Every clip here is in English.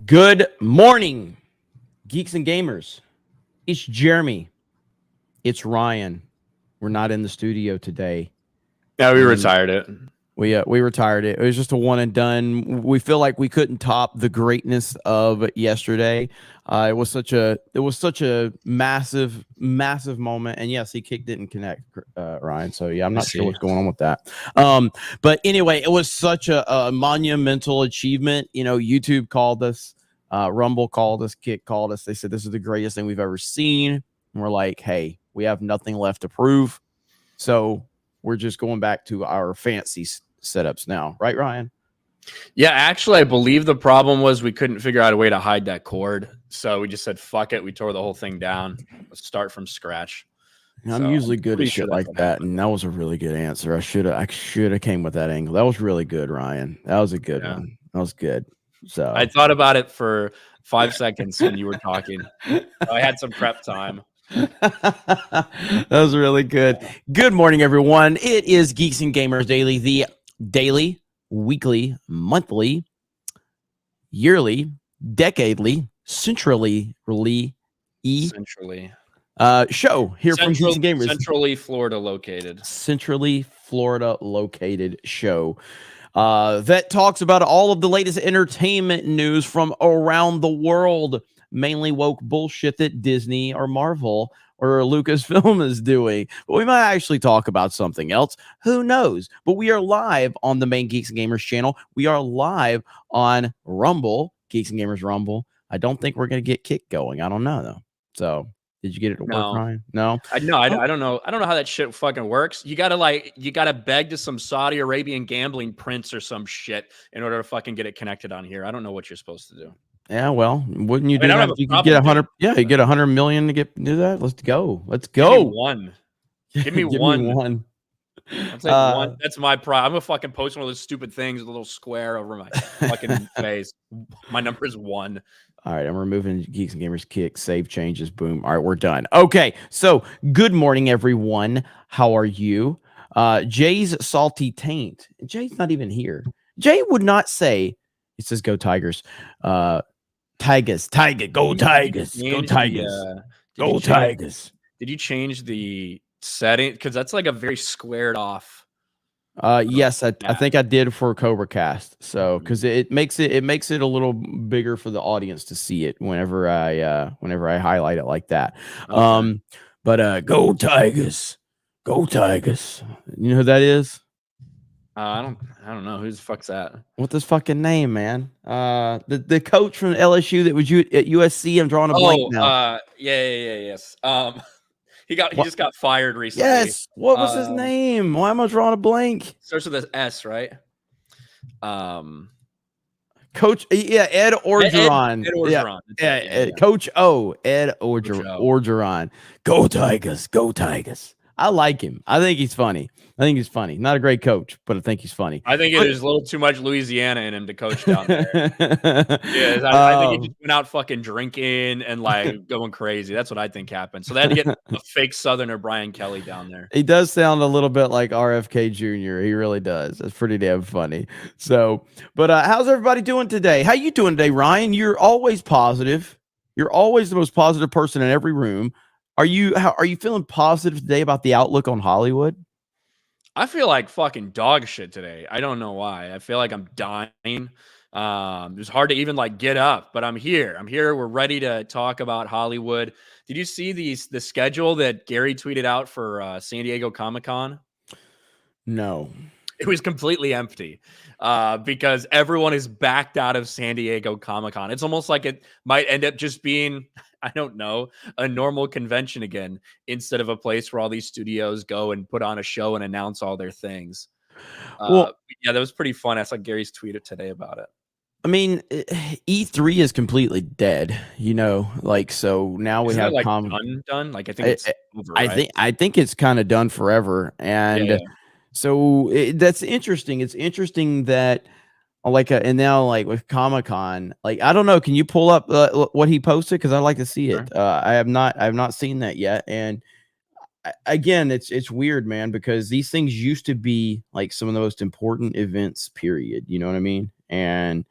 Good morning, Geeks and Gamers. It's Jeremy. It's Ryan. We're not in the studio today. Yeah, we retired it. We retired it. It was just a one and done. We feel like we couldn't top the greatness of yesterday. It was such a massive moment. And yes, he kicked it and connect, Ryan. So yeah, I'm not sure what's going on with that. But anyway, it was such a monumental achievement. You know, YouTube called us, Rumble called us, Kick called us. They said this is the greatest thing we've ever seen. And we're like, hey, we have nothing left to prove. So we're just going back to our fancy setups now, right, Ryan? Yeah, actually, I believe the problem was we couldn't figure out a way to hide that cord. So we just said, fuck it. We tore the whole thing down. Let's start from scratch. I'm usually good at shit like that. And that was a really good answer. I should have came with that angle. That was really good, Ryan. That was a good one. That was good. So I thought about it for 5 seconds when you were talking. I had some prep time. That was really good. Good morning, everyone. It is Geeks and Gamers Daily, the daily, weekly, monthly, yearly, decadely, centrally show here from Geeks and Gamers. Centrally Florida located show that talks about all of the latest entertainment news from around the world. Mainly woke bullshit that Disney or Marvel or Lucasfilm is doing. But we might actually talk about something else. Who knows? But we are live on the main Geeks and Gamers channel. We are live on Rumble, Geeks and Gamers Rumble. I don't think we're going to get Kick going. I don't know, though. So did you get it to work, Ryan? No? I don't know. I don't know how that shit fucking works. You gotta beg to some Saudi Arabian gambling prince or some shit in order to fucking get it connected on here. I don't know what you're supposed to do. Yeah, well, wouldn't you do that? You could get 100. Yeah, you get 100 million to do that. Let's go. Give me one. Give me one. I'll take one. That's my pride. I'm gonna fucking post one of those stupid things with a little square over my fucking face. My number is 1. All right, I'm removing Geeks and Gamers Kick. Save changes. Boom. All right, we're done. Okay, so good morning, everyone. How are you? Jay's salty taint. Jay's not even here. Jay would not say. It says go Tigers. Tigers, go Tigers, go Tigers, go Tigers. Did you change the setting? Because that's like a very squared off. Yes, I think I did for Cobra Cast. So because it makes it a little bigger for the audience to see it whenever I highlight it like that. Okay. But go Tigers, go Tigers. You know who that is? I don't know. Who the fuck's that? What's his fucking name, man? The coach from LSU that was at USC. I'm drawing a blank now. Yes. He just got fired recently. Yes. What was his name? Why am I drawing a blank? Starts with an S, right? Coach. Yeah, Ed Orgeron. Ed Orgeron. Yeah. Coach O. Ed Orgeron. Go Tigers. Go Tigers. I like him. I think he's funny. Not a great coach, but I think he's funny. I think there's a little too much Louisiana in him to coach down there. I think he just went out fucking drinking and like going crazy. That's what I think happened. So they had to get a fake Southerner Brian Kelly down there. He does sound a little bit like RFK Jr. He really does. That's pretty damn funny. So, but how's everybody doing today? How you doing today, Ryan? You're always positive. You're always the most positive person in every room. Are you feeling positive today about the outlook on Hollywood? I feel like fucking dog shit today. I don't know why. I feel like I'm dying. It's hard to even like get up, but I'm here. We're ready to talk about Hollywood. Did you see the schedule that Gary tweeted out for San Diego Comic-Con? No. It was completely empty because everyone is backed out of San Diego Comic-Con. It's almost like it might end up just being, I don't know, a normal convention again instead of a place where all these studios go and put on a show and announce all their things. Yeah, that was pretty fun. I saw Gary's tweet today about it. I mean, E3 is completely dead, you know, like, so now we have like done. Like, I think it's over, right? I think it's kind of done forever. And so that's interesting. It's interesting that and now like with Comic-Con, like, I don't know, can you pull up what he posted? Cause I'd like to see it. I have not seen that yet. And again, it's weird, man, because these things used to be like some of the most important events, period. You know what I mean? And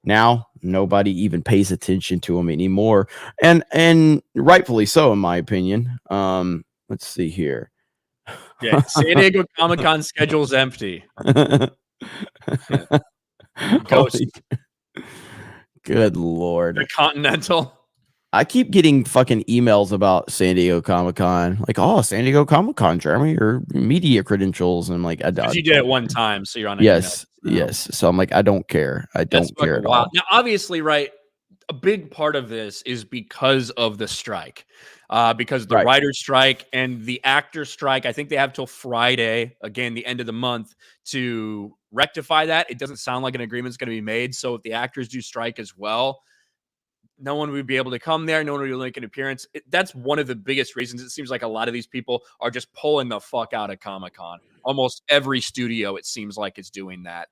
Now nobody even pays attention to them anymore, and rightfully so, in my opinion. Let's see here. Yeah, San Diego Comic-Con schedule's empty. Ghost. Good Lord. The Continental. I keep getting fucking emails about San Diego Comic-Con. Like, oh, San Diego Comic-Con, Jeremy, your media credentials. And I'm like, Because you did it one time, so you're on an yes, email. yes. So I'm like, I don't care. I don't care at all. Now, obviously, right, a big part of this is because of the strike. Because of the writer's strike and the actor strike. I think they have till Friday, again, the end of the month, to rectify that. It doesn't sound like an agreement's going to be made. So if the actors do strike as well, no one would be able to come there. No one would make an appearance. That's one of the biggest reasons. It seems like a lot of these people are just pulling the fuck out of Comic-Con. Almost every studio, it seems like, is doing that.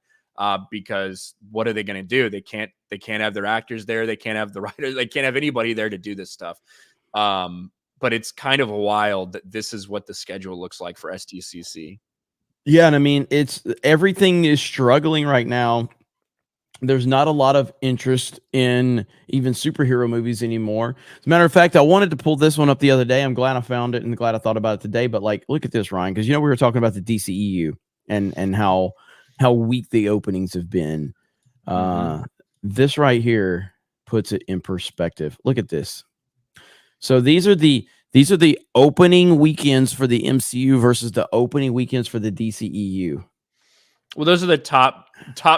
Because what are they going to do? They can't have their actors there. They can't have the writers. They can't have anybody there to do this stuff. But it's kind of wild that this is what the schedule looks like for SDCC. Yeah, and I mean, everything is struggling right now. There's not a lot of interest in even superhero movies anymore. As a matter of fact, I wanted to pull this one up the other day. I'm glad I found it and glad I thought about it today. But like, look at this, Ryan, because we were talking about the DCEU and how weak the openings have been. This right here puts it in perspective. Look at this. So these are the opening weekends for the MCU versus the opening weekends for the DCEU. Well, those are the top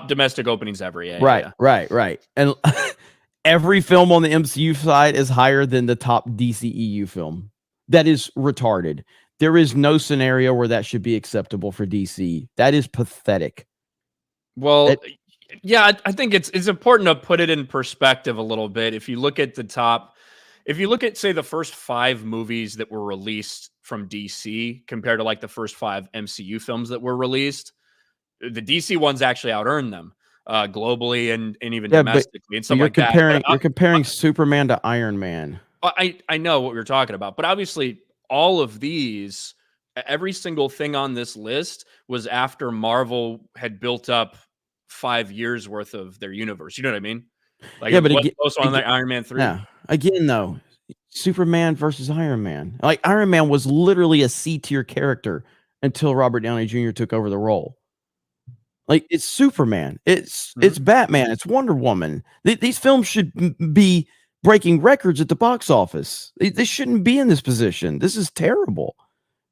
domestic openings ever. Yeah, right. And every film on the MCU side is higher than the top DCEU film. That is retarded. There is no scenario where that should be acceptable for DC. That is pathetic. Well, yeah, I think it's important to put it in perspective a little bit. If you look at say the first 5 movies that were released from DC compared to like the first 5 MCU films that were released, the DC ones actually out-earned them globally and even domestically and stuff like that. You're comparing Superman to Iron Man. I know what you're talking about, but obviously all of these, every single thing on this list was after Marvel had built up 5 years worth of their universe. You know what I mean? Like, yeah, but also on like Iron Man 3. Yeah, again though, Superman versus Iron Man. Like Iron Man was literally a C tier character until Robert Downey Jr. took over the role. Like it's Superman, it's Batman, it's Wonder Woman. These films should be breaking records at the box office. They shouldn't be in this position. This is terrible.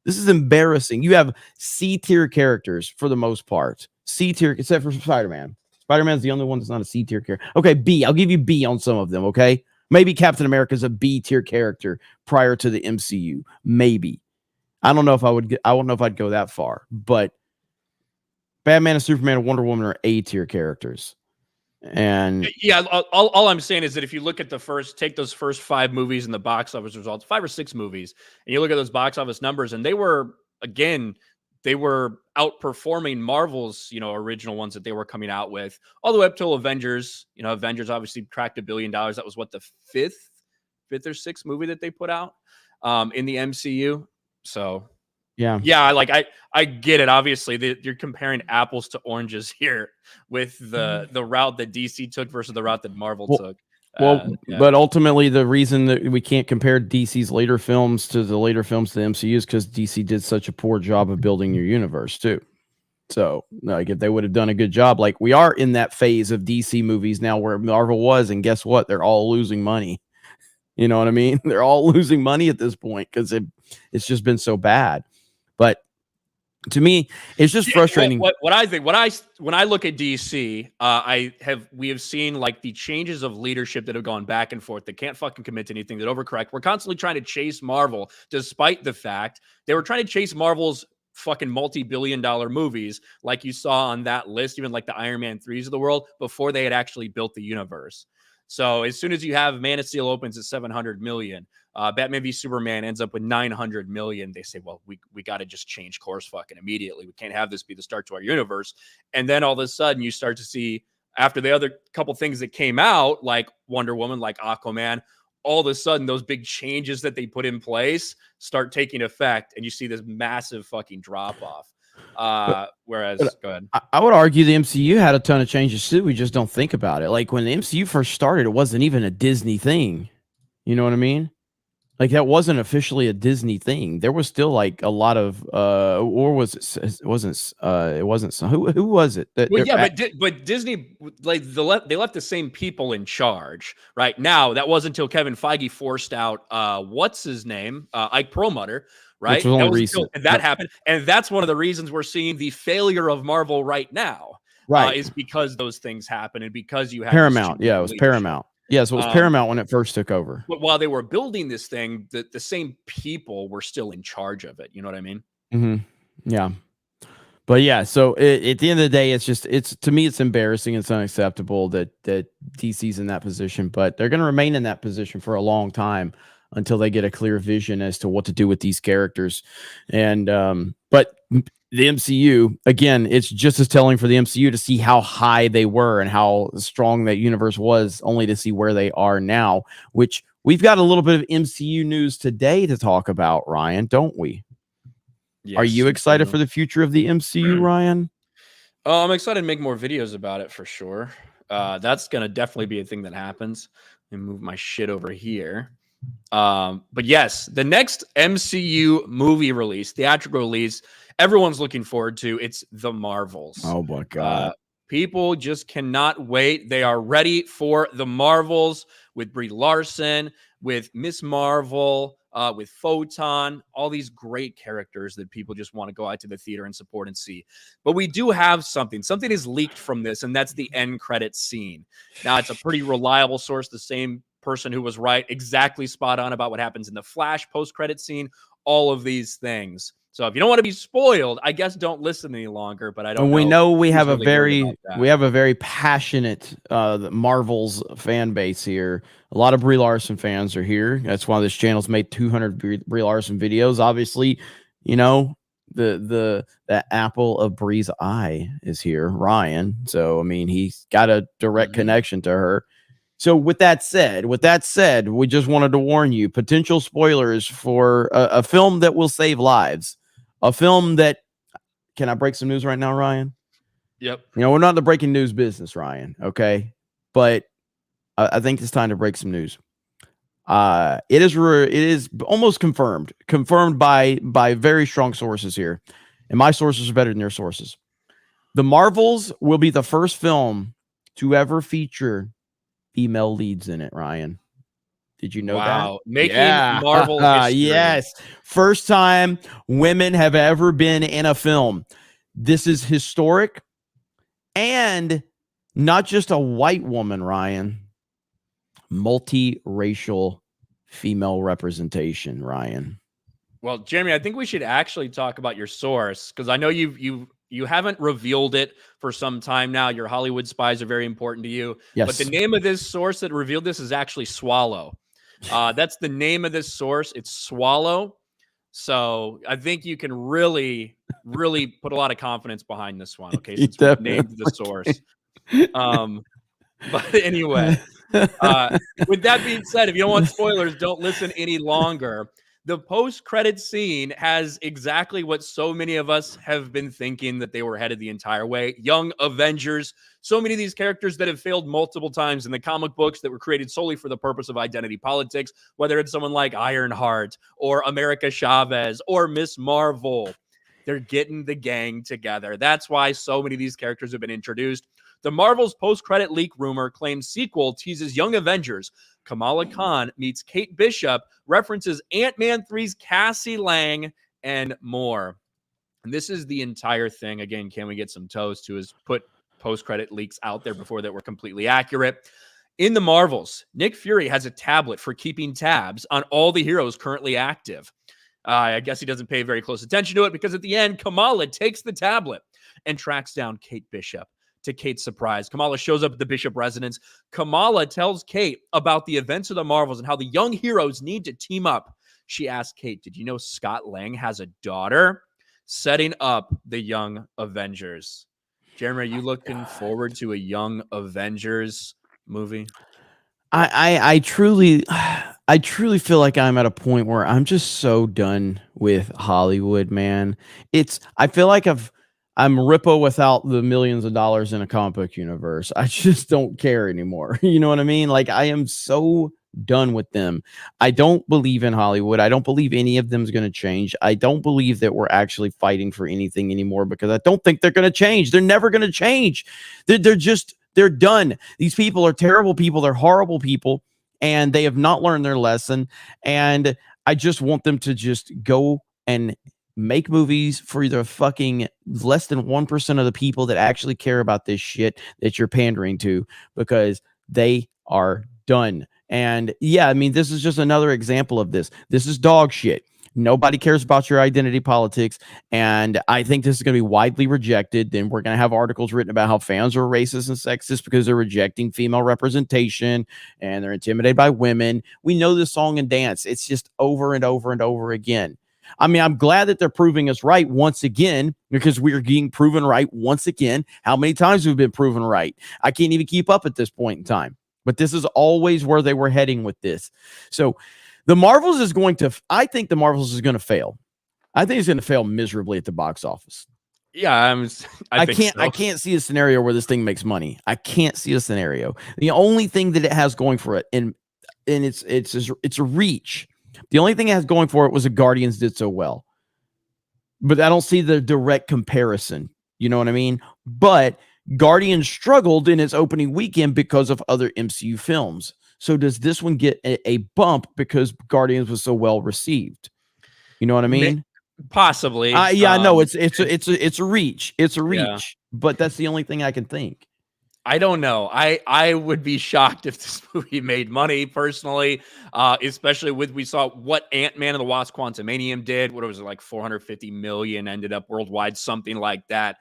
This is embarrassing. You have C tier characters for the most part. C tier, except for Spider-Man. Spider-Man's the only one that's not a C tier character. Okay, B. I'll give you B on some of them. Okay, maybe Captain America's a B tier character prior to the MCU. Maybe. I don't know if I'd go that far, but Batman and Superman and Wonder Woman are A tier characters. And yeah, all I'm saying is that if you look at take those first 5 movies in the box office results, 5 or 6 movies, and you look at those box office numbers, and they were outperforming Marvel's, original ones that they were coming out with all the way up till Avengers. Avengers obviously cracked $1 billion. That was what, the fifth or 6th movie that they put out in the MCU. So yeah, like I get it. Obviously, you're comparing apples to oranges here with the route that DC took versus the route that Marvel took. But ultimately, the reason that we can't compare DC's later films to the later films to the MCU is because DC did such a poor job of building your universe too. So, like, if they would have done a good job, like we are in that phase of DC movies now where Marvel was, and guess what? They're all losing money. You know what I mean? They're all losing money at this point because it's just been so bad. But to me, it's just frustrating. What I think, when I look at DC, we have seen like the changes of leadership that have gone back and forth. They can't fucking commit to anything. That overcorrect. We're constantly trying to chase Marvel, despite the fact they were trying to chase Marvel's fucking multi-billion-dollar movies, like you saw on that list, even like the Iron Man 3s of the world, before they had actually built the universe. So as soon as you have Man of Steel opens at 700 million, Batman v Superman ends up with 900 million. They say, well, we got to just change course fucking immediately. We can't have this be the start to our universe. And then all of a sudden you start to see, after the other couple things that came out, like Wonder Woman, like Aquaman, all of a sudden those big changes that they put in place start taking effect, and you see this massive fucking drop off. Whereas, But go ahead. I would argue the MCU had a ton of changes too. We just don't think about it. Like when the MCU first started, it wasn't even a Disney thing. You know what I mean? Like that wasn't officially a Disney thing. There was still like a lot of or was it wasn't who was it that Well, yeah, but Disney, like they left the same people in charge right now. That wasn't until Kevin Feige forced out what's his name, Ike Perlmutter, which right? was only That was recent. until that happened, and that's one of the reasons we're seeing the failure of Marvel right now. Right. Is because those things happen and because you have Paramount. Yeah, it was Paramount. Yes, it was Paramount when it first took over. But while they were building this thing, the same people were still in charge of it. You know what I mean? Yeah. But yeah, so at the end of the day, it's to me, it's embarrassing. It's unacceptable that DC's in that position, but they're going to remain in that position for a long time until they get a clear vision as to what to do with these characters. And but the MCU, again, it's just as telling for the MCU to see how high they were and how strong that universe was, only to see where they are now. Which we've got a little bit of MCU news today to talk about, Ryan, don't we? Yes, Are you excited for the future of the MCU, Ryan? I'm excited to make more videos about it for sure. That's going to definitely be a thing that happens. Let me move my shit over here. But yes, the next MCU movie release, theatrical release, everyone's looking forward to. It's The Marvels. Oh my God. People just cannot wait. They are ready for The Marvels with Brie Larson, with Miss Marvel, with Photon, all these great characters that people just want to go out to the theater and support and see. But we do have something. Something is leaked from this, and that's the end credit scene. Now, it's a pretty reliable source, the same person who was right, exactly spot on about what happens in the Flash post-credit scene, all of these things. So if you don't want to be spoiled, I guess don't listen any longer. But I don't. And we know we have a really very passionate Marvel's fan base here. A lot of Brie Larson fans are here. That's why this channel's made 200 Brie Larson videos. Obviously, you know the apple of Brie's eye is here, Ryan. So I mean, he's got a direct connection to her. So with that said, we just wanted to warn you: potential spoilers for a film that will save lives. A film that, can I break some news right now, Ryan? Yep. You know, we're not in the breaking news business, Ryan. Okay. But I think it's time to break some news. It is almost confirmed by very strong sources here. And my sources are better than your sources. The Marvels will be the first film to ever feature female leads in it, Ryan. Did you know that? Making Marvel history. Yes. First time women have ever been in a film. This is historic. And not just a white woman, Ryan. Multiracial female representation, Ryan. Well, Jeremy, I think we should actually talk about your source, because I know you haven't revealed it for some time now. Your Hollywood spies are very important to you. Yes. But the name of this source that revealed this is actually Swallow. That's the name of this source. It's Swallow. So I think you can really, really put a lot of confidence behind this one. Okay, since we named the source. But anyway, with that being said, if you don't want spoilers, don't listen any longer. The post-credit scene has exactly what so many of us have been thinking that they were headed the entire way. Young Avengers, so many of these characters that have failed multiple times in the comic books that were created solely for the purpose of identity politics, whether it's someone like Ironheart or America Chavez or Miss Marvel. They're getting the gang together. That's why so many of these characters have been introduced. The Marvel's post-credit leak rumor claims sequel teases Young Avengers. Kamala Khan meets Kate Bishop, references Ant-Man 3's Cassie Lang, and more. And this is the entire thing. Again, Can We Get Some Toast, who has put post-credit leaks out there before that were completely accurate. In the Marvels, Nick Fury has a tablet for keeping tabs on all the heroes currently active. I guess he doesn't pay very close attention to it, because at the end, Kamala takes the tablet and tracks down Kate Bishop. To Kate's surprise, Kamala shows up at the Bishop residence. Kamala tells Kate about the events of the Marvels and how the young heroes need to team up. She asks Kate, did you know Scott Lang has a daughter? Setting up the Young Avengers. Jeremy, are you looking forward to a Young Avengers movie? I truly, I truly feel like I'm at a point where I'm just so done with Hollywood, man. I feel like I'm Rippo without the millions of dollars in a comic book universe. I just don't care anymore. You know what I mean? Like I am so done with them. I don't believe in Hollywood. I don't believe any of them is going to change. I don't believe that we're actually fighting for anything anymore because I don't think they're going to change. They're never going to change. They're done. These people are terrible people. They're horrible people and they have not learned their lesson. And I just want them to just go and make movies for the fucking less than 1% of the people that actually care about this shit that you're pandering to because they are done. And yeah, I mean, this is just another example of this. This is dog shit. Nobody cares about your identity politics. And I think this is going to be widely rejected. Then we're going to have articles written about how fans are racist and sexist because they're rejecting female representation and they're intimidated by women. We know this song and dance. It's just over and over and over again. I mean, I'm glad that they're proving us right once again because we're getting proven right once again. How many times we've been proven right? I can't even keep up at this point in time. But this is always where they were heading with this. So the Marvels is going to, I think the Marvels is going to fail. I think it's going to fail miserably at the box office. Yeah, I can't see a scenario where this thing makes money. I can't see a scenario. The only thing that it has going for it, and it's a reach. The only thing it has going for it was the Guardians did so well. But I don't see the direct comparison. You know what I mean? But Guardians struggled in its opening weekend because of other MCU films. So does this one get a bump because Guardians was so well received? You know what I mean? Possibly. Yeah, I know it's a reach. It's a reach, Yeah. but that's the only thing I can think. I don't know. I would be shocked if this movie made money personally, especially we saw what Ant-Man and the Wasp: Quantumanium did. What was it, like 450 million ended up worldwide, something like that.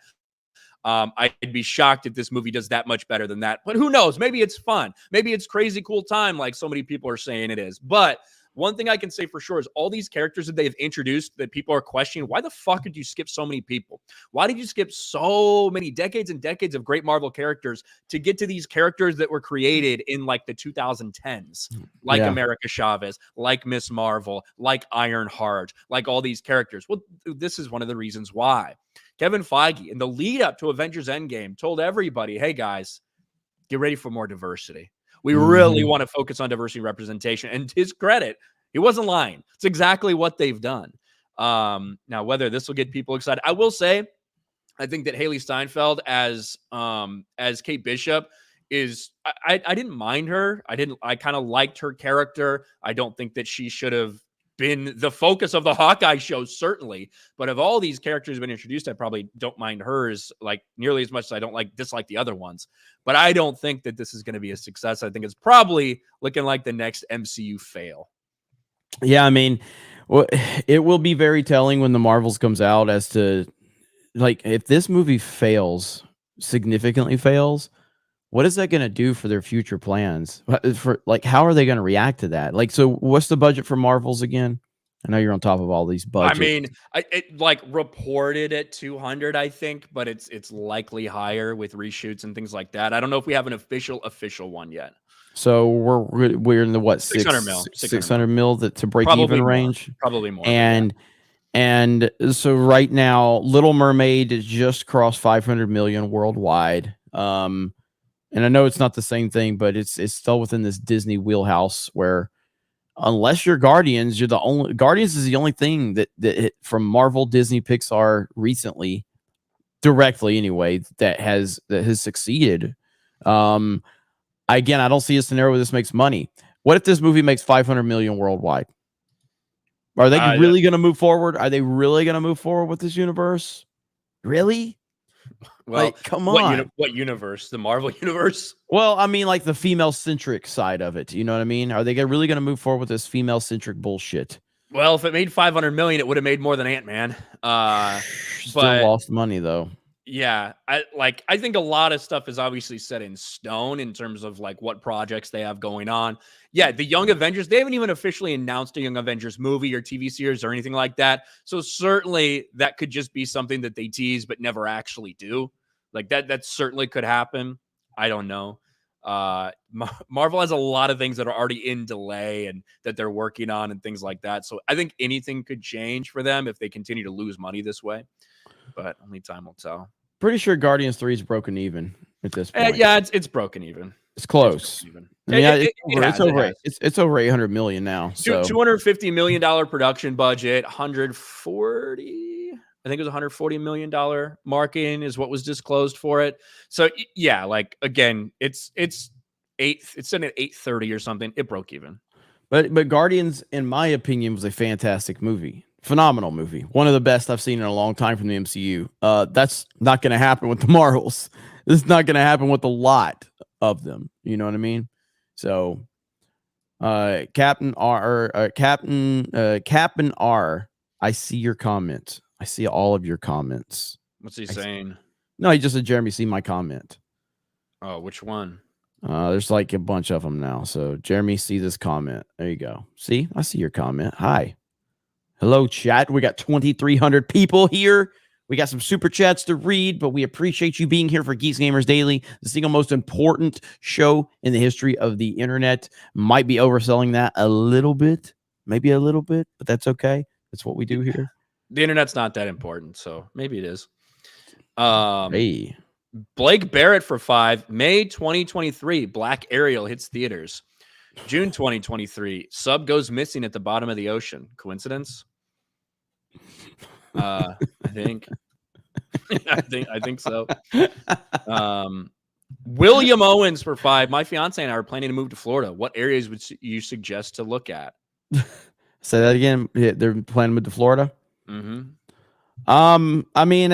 I'd be shocked if this movie does that much better than that. But who knows? Maybe it's fun. Maybe it's crazy cool time like so many people are saying it is. But one thing I can say for sure is all these characters that they've introduced that people are questioning, why the fuck did you skip so many people? Why did you skip so many decades and decades of great Marvel characters to get to these characters that were created in like the 2010s, like America Chavez, like Miss Marvel, like Ironheart, like all these characters? Well, this is one of the reasons why. Kevin Feige, in the lead up to Avengers Endgame, told everybody, hey guys, get ready for more diversity. We really want to focus on diversity and representation. And to his credit, he wasn't lying. It's exactly what they've done. Now, whether this will get people excited, I will say, I think that Haley Steinfeld as Kate Bishop is, I didn't mind her. I kind of liked her character. I don't think that she should have been the focus of the Hawkeye show, certainly. But of all these characters been introduced, I probably don't mind hers like nearly as much as I don't dislike the other ones. But I don't think that this is going to be a success. I think it's probably looking like the next MCU fail. Yeah, I mean, well, it will be very telling when the Marvels comes out as to like if this movie significantly fails, what is that going to do for their future plans? For like, how are they going to react to that? Like, so what's the budget for Marvels again? I know you're on top of all these budgets. I mean, it like reported at 200, I think, but it's likely higher with reshoots and things like that. I don't know if we have an official one yet. So we're in the what 600 mil, 600 mil to break probably even more, range, probably more. And so right now, Little Mermaid has just crossed 500 million worldwide. And I know it's not the same thing, but it's still within this Disney wheelhouse where unless you're Guardians, Guardians is the only thing that from Marvel, Disney, Pixar recently, directly anyway, that has succeeded. Again, I don't see a scenario where this makes money. What if this movie makes 500 million worldwide? Are they really going to move forward? Are they really going to move forward with this universe? Really? Well, like, come on. What universe? The Marvel universe? Well, I mean, like the female-centric side of it. You know what I mean? Are they really going to move forward with this female-centric bullshit? Well, if it made 500 million, it would have made more than Ant-Man. Still lost money, though. Yeah, I think a lot of stuff is obviously set in stone in terms of like what projects they have going on. Yeah, the Young Avengers, they haven't even officially announced a Young Avengers movie or TV series or anything like that. So certainly that could just be something that they tease but never actually do. Like that certainly could happen. I don't know. Marvel has a lot of things that are already in delay and that they're working on and things like that. So I think anything could change for them if they continue to lose money this way, but only time will tell. Pretty sure Guardians 3 is broken even at this point. Yeah, it's broken even. It's close. It's broken I even. mean, it's over 800 million now. So $250 million production budget, 140. I think it was $140 million marketing is what was disclosed for it. So yeah, like again, it's sitting at 830 or something. It broke even. But Guardians, in my opinion, was a fantastic movie. Phenomenal movie. One of the best I've seen in a long time from the MCU. That's not going to happen with the Marvels. This is not going to happen with a lot of them. You know what I mean? So, Captain R, I see your comments. I see all of your comments. What's he saying? No, he just said, Jeremy, see my comment. Oh, which one? There's like a bunch of them now. So, Jeremy, see this comment. There you go. See, I see your comment. Hi. Hello, chat. We got 2,300 people here. We got some super chats to read, but we appreciate you being here for Geeks Gamers Daily, the single most important show in the history of the internet. Might be overselling that a little bit, maybe a little bit, but that's okay. That's what we do here. The internet's not that important, so maybe it is. Hey. Blake Barrett for 5. May 2023, Black Ariel hits theaters. June 2023, sub goes missing at the bottom of the ocean. Coincidence? I think. I think so. William Owens for 5. My fiance and I are planning to move to Florida. What areas would you suggest to look at? Say that again. They're planning to move to Florida. Mm-hmm. I mean,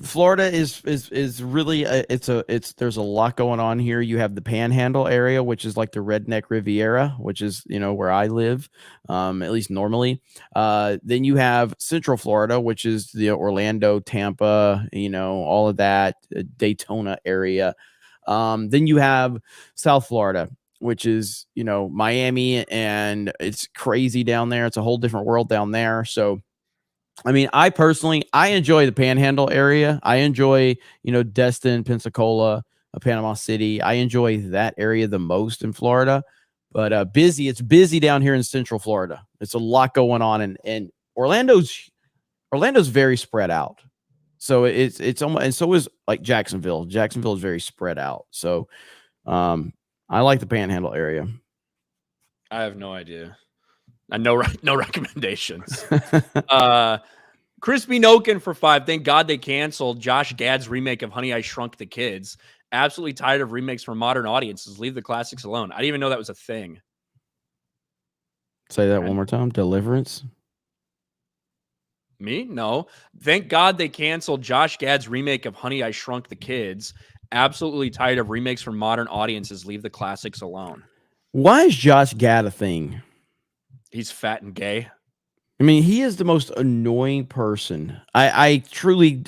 Florida is really there's a lot going on here. You have the Panhandle area, which is like the redneck Riviera, which is, you know, where I live, at least normally. Then you have Central Florida, which is the Orlando, Tampa, you know, all of that, Daytona area. Then you have South Florida, which is, you know, Miami, and it's crazy down there. It's a whole different world down there. So, I mean, I personally enjoy the Panhandle area. I enjoy, you know, Destin, Pensacola, Panama City. I enjoy that area the most in Florida. But it's busy down here in Central Florida. It's a lot going on, and Orlando's very spread out. So it's almost, and so is like Jacksonville. Jacksonville is very spread out. So I like the Panhandle area. I have no idea. No recommendations. Crispy Noken for 5. Thank God they canceled Josh Gad's remake of Honey, I Shrunk the Kids. Absolutely tired of remakes for modern audiences. Leave the classics alone. I didn't even know that was a thing. Say that one more time. Deliverance. Me? No. Thank God they canceled Josh Gad's remake of Honey, I Shrunk the Kids. Absolutely tired of remakes for modern audiences. Leave the classics alone. Why is Josh Gad a thing? He's fat and gay. I mean, he is the most annoying person. I truly,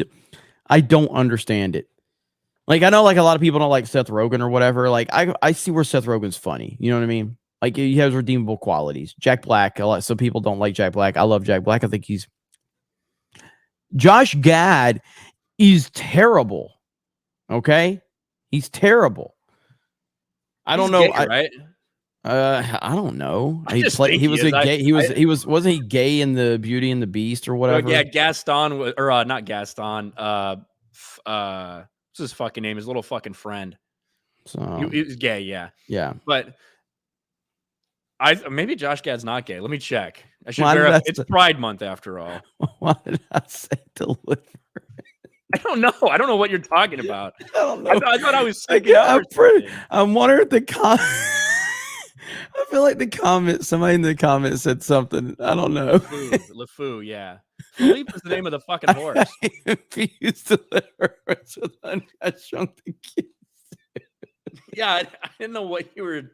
I don't understand it. Like, I know, like, a lot of people don't like Seth Rogen or whatever. Like, I see where Seth Rogen's funny. You know what I mean? Like, he has redeemable qualities. Jack Black, some people don't like Jack Black. I love Jack Black. I think Josh Gad is terrible. Okay? He's terrible. I don't know. Gay, right? I don't know. He was a gay. Wasn't he gay in the Beauty and the Beast or whatever? Yeah, Gaston or not Gaston. What's his fucking name? His little fucking friend. So he was gay, yeah. Yeah. But maybe Josh Gad's not gay. Let me check. I should verify. It's Pride Month after all. Why did I say deliver? I don't know. I don't know what you're talking about. I don't know. I thought I was thinking. I'm wondering if the I feel like somebody in the comment said something. I don't know. LeFou, yeah. Philippe is the name of the fucking horse. Confused deliverance with Honey, I Shrunk the Kids. Yeah, I didn't know what you were.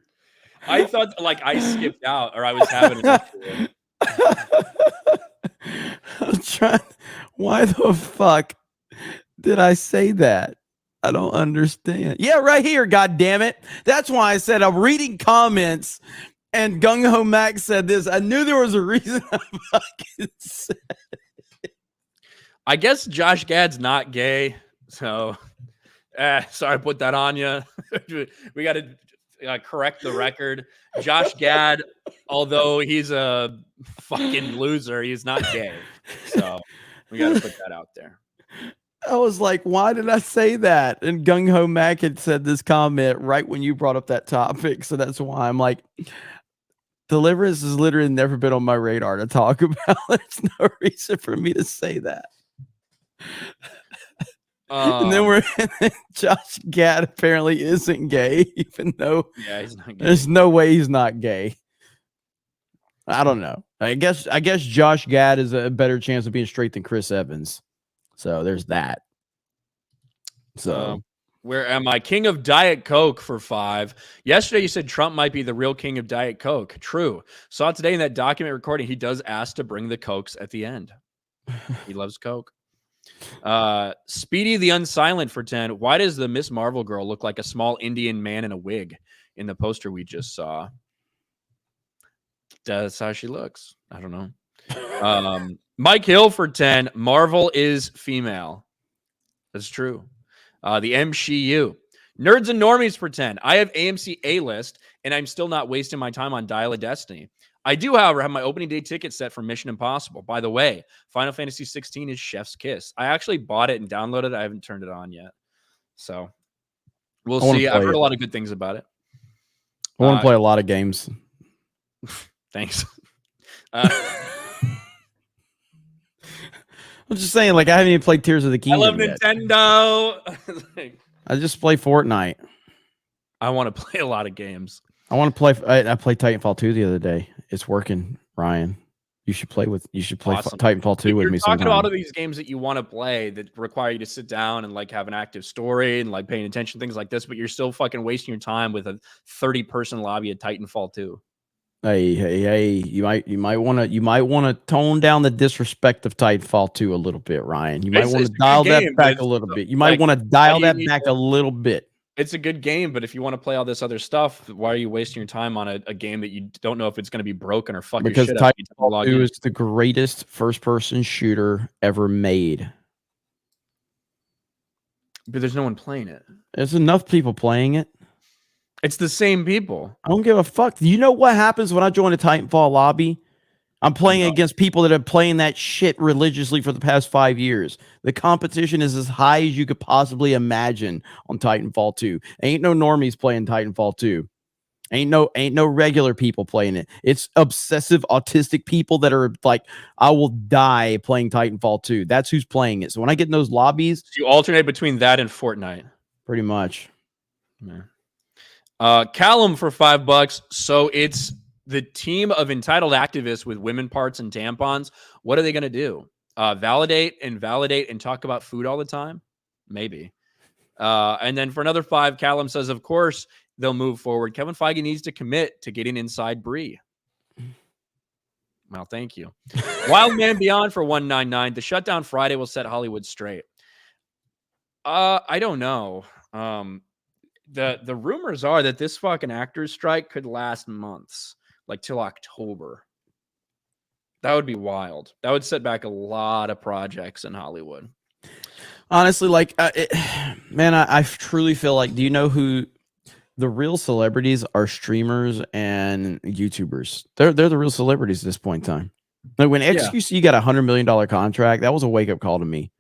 I thought like I skipped out or I was having it. I'm trying. Why the fuck did I say that? I don't understand. Yeah, right here, God damn it. That's why I said I'm reading comments, and Gung Ho Max said this. I knew there was a reason I fucking said it. I guess Josh Gad's not gay, so sorry I put that on you. We got to correct the record. Josh Gad, although he's a fucking loser, he's not gay. So we got to put that out there. I was like, why did I say that? And Gung Ho Mac had said this comment right when you brought up that topic. So that's why I'm like, Deliverance has literally never been on my radar to talk about. There's no reason for me to say that. And then Josh Gad apparently isn't gay, even though he's not gay. There's no way he's not gay. I don't know. I guess Josh Gad is a better chance of being straight than Chris Evans. So there's that. So where am I? King of Diet Coke for 5. Yesterday you said Trump might be the real king of Diet Coke. True. Saw today in that document recording, he does ask to bring the Cokes at the end. He loves Coke. Speedy the Unsilent for 10. Why does the Miss Marvel girl look like a small Indian man in a wig in the poster we just saw? That's how she looks. I don't know. Mike Hill for 10. Marvel is female. That's true. The MCU. Nerds and Normies for 10. I have AMC A-list, and I'm still not wasting my time on Dial of Destiny. I do, however, have my opening day ticket set for Mission Impossible. By the way, Final Fantasy 16 is Chef's Kiss. I actually bought it and downloaded it. I haven't turned it on yet. So we'll see. I've heard a lot of good things about it. I want to play a lot of games. Thanks. I'm just saying, like, I haven't even played Tears of the Kingdom. I love Nintendo. I just play Fortnite. I want to play a lot of games. I want to play. I played Titanfall 2 the other day. It's working, Ryan. You should play awesome. Titanfall 2 with me. Talking about all of these games that you want to play that require you to sit down and like have an active story and like paying attention, things like this, but you're still fucking wasting your time with a 30-person lobby at Titanfall 2. Hey! You might want to tone down the disrespect of Titanfall 2 a little bit, Ryan. You might want to dial that back a little bit. You might want to dial that back a little bit. It's a good game, but if you want to play all this other stuff, why are you wasting your time on a game that you don't know if it's going to be broken or fuck your shit up? Because Titanfall 2 is the greatest first-person shooter ever made. But there's no one playing it. There's enough people playing it. It's the same people. I don't give a fuck. You know what happens when I join a Titanfall lobby? I'm playing against people that are playing that shit religiously for the past 5 years. The competition is as high as you could possibly imagine on Titanfall 2. Ain't no normies playing Titanfall 2. Ain't no regular people playing it. It's obsessive autistic people that are like, I will die playing Titanfall 2. That's who's playing it. So when I get in those lobbies, you alternate between that and Fortnite. Pretty much. Yeah. Callum for $5. So it's the team of entitled activists with women parts and tampons. What are they going to do? Validate and talk about food all the time? Maybe. And then for another 5, Callum says, of course, they'll move forward. Kevin Feige needs to commit to getting inside Brie. Well, thank you. Wild Man Beyond for 199. The shutdown Friday will set Hollywood straight. I don't know. The rumors are that this fucking actors strike could last months, like till October. That would be wild. That would set back a lot of projects in Hollywood. Honestly, like, I truly feel like, do you know who the real celebrities are? Streamers and YouTubers. They're the real celebrities at this point in time. Like when XQC got $100 million contract, that was a wake up call to me.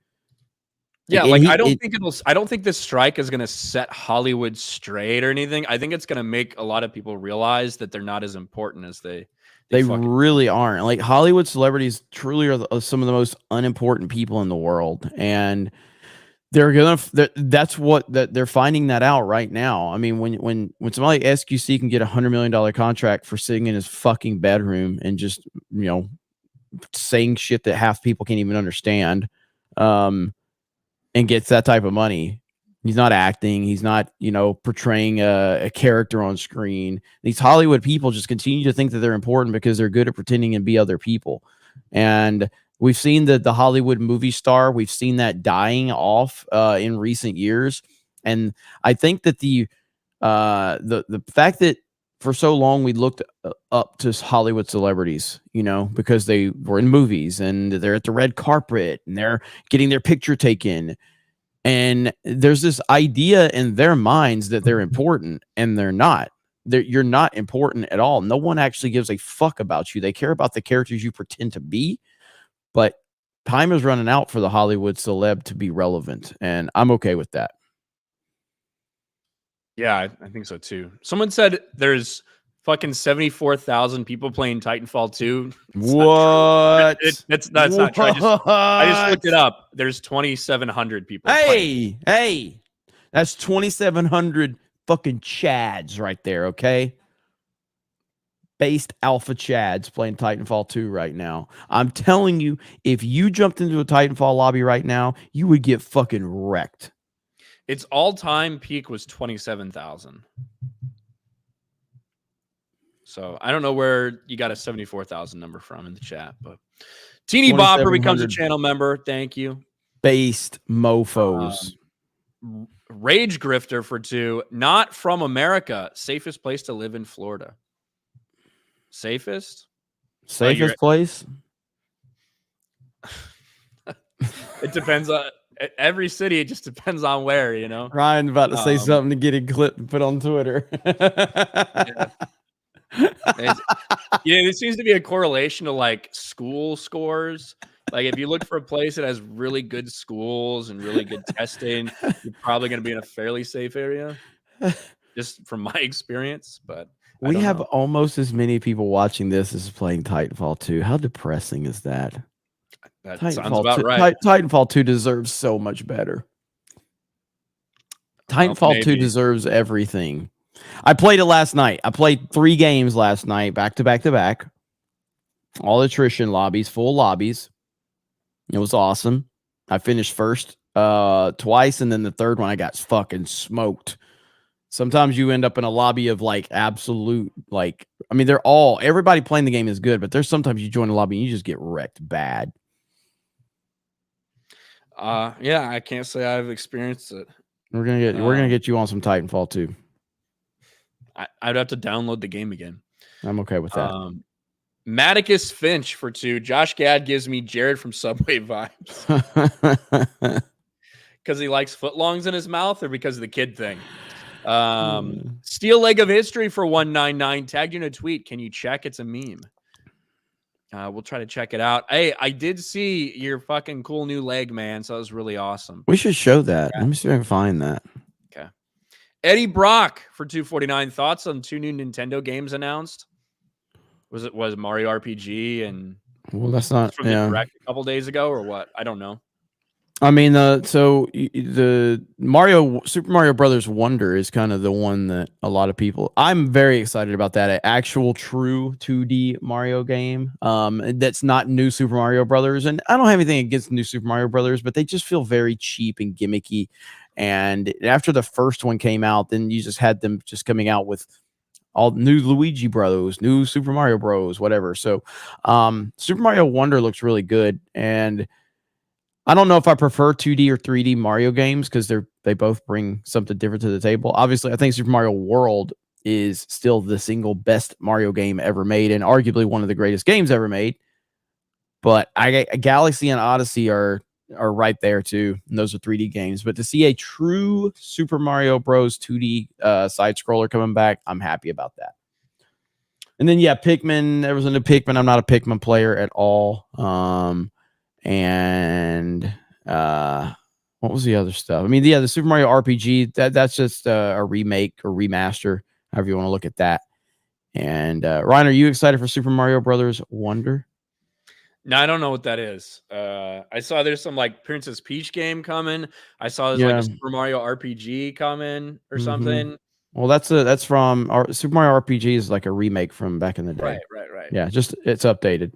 Yeah, like I don't think this strike is going to set Hollywood straight or anything. I think it's going to make a lot of people realize that they're not as important as they really aren't. Like Hollywood celebrities truly are some of the most unimportant people in the world, and they're finding that out right now. I mean, when somebody like SQC can get $100 million contract for sitting in his fucking bedroom and just, saying shit that half people can't even understand, and gets that type of money. He's not acting. He's not, portraying a character on screen. These Hollywood people just continue to think that they're important because they're good at pretending and be other people. And we've seen the Hollywood movie star. We've seen that dying off in recent years. And I think that the fact that for so long we looked up to Hollywood celebrities, because they were in movies and they're at the red carpet and they're getting their picture taken. And there's this idea in their minds that they're important, and they're not. you're not important at all. No one actually gives a fuck about you. They care about the characters you pretend to be, but time is running out for the Hollywood celeb to be relevant, and I'm okay with that. Yeah, I think so too. Someone said there's fucking 74,000 people playing Titanfall 2. What? That's not true. I just looked it up. There's 2,700 people. Hey, that's 2,700 fucking Chads right there. Okay. Based alpha Chads playing Titanfall 2 right now. I'm telling you, if you jumped into a Titanfall lobby right now, you would get fucking wrecked. Its all-time peak was 27,000. So I don't know where you got a 74,000 number from in the chat, but Teeny Bopper becomes a channel member. Thank you. Based mofos. Rage Grifter for 2. Not from America. Safest place to live in Florida. Safest Place? It depends on every city. It just depends on where, you know. Ryan's about to say something to get it clipped and put on Twitter. Yeah. There seems to be a correlation to like school scores. Like if you look for a place that has really good schools and really good testing, you're probably going to be in a fairly safe area, just from my experience. But we have almost as many people watching this as playing Titanfall 2. How depressing is that? That sounds about right. Titanfall 2 deserves so much better. Titanfall 2 deserves everything. I played it last night. I played 3 games last night, back to back to back. All attrition lobbies, full lobbies. It was awesome. I finished first twice, and then the third one I got fucking smoked. Sometimes you end up in a lobby of like absolute, like, I mean, everybody playing the game is good, but there's sometimes you join a lobby and you just get wrecked bad. Yeah, I can't say I've experienced it. We're gonna get you on some Titanfall 2. I'd have to download the game again. I'm okay with that. Maticus Finch for 2. Josh Gad gives me Jared from Subway vibes. Because he likes footlongs in his mouth, or because of the kid thing? Steel Leg of History for 199 tagged you in a tweet. Can you check? It's a meme. We'll try to check it out. Hey, I did see your fucking cool new leg, man. So that was really awesome. We should show that. Let me see if I can find that. Okay. Eddie Brock for 249. Thoughts on 2 new Nintendo games announced? Was Mario RPG and that's not from the Direct a couple days ago or what? I don't know. I mean, so the Super Mario Brothers Wonder is kind of the one that a lot of people. I'm very excited about that. An actual true 2D Mario game. That's not new Super Mario Brothers, and I don't have anything against new Super Mario Brothers, but they just feel very cheap and gimmicky. And after the first one came out, then you just had them just coming out with all new Luigi Bros, new Super Mario Bros, whatever. So, Super Mario Wonder looks really good, and I don't know if I prefer 2D or 3D Mario games because they both bring something different to the table. Obviously, I think Super Mario World is still the single best Mario game ever made and arguably one of the greatest games ever made. But Galaxy and Odyssey are right there too. And those are 3D games. But to see a true Super Mario Bros. 2D side scroller coming back, I'm happy about that. And then Pikmin. There was a new Pikmin. I'm not a Pikmin player at all. And what was the other stuff? I mean, the Super Mario RPG, that's just a remake or remaster, however you want to look at that. And Ryan, are you excited for Super Mario Brothers Wonder? No, I don't know what that is. I saw there's some like Princess Peach game coming. I saw there's like a Super Mario RPG coming or something. Well, that's from Super Mario RPG is like a remake from back in the day. Right. Yeah, just it's updated.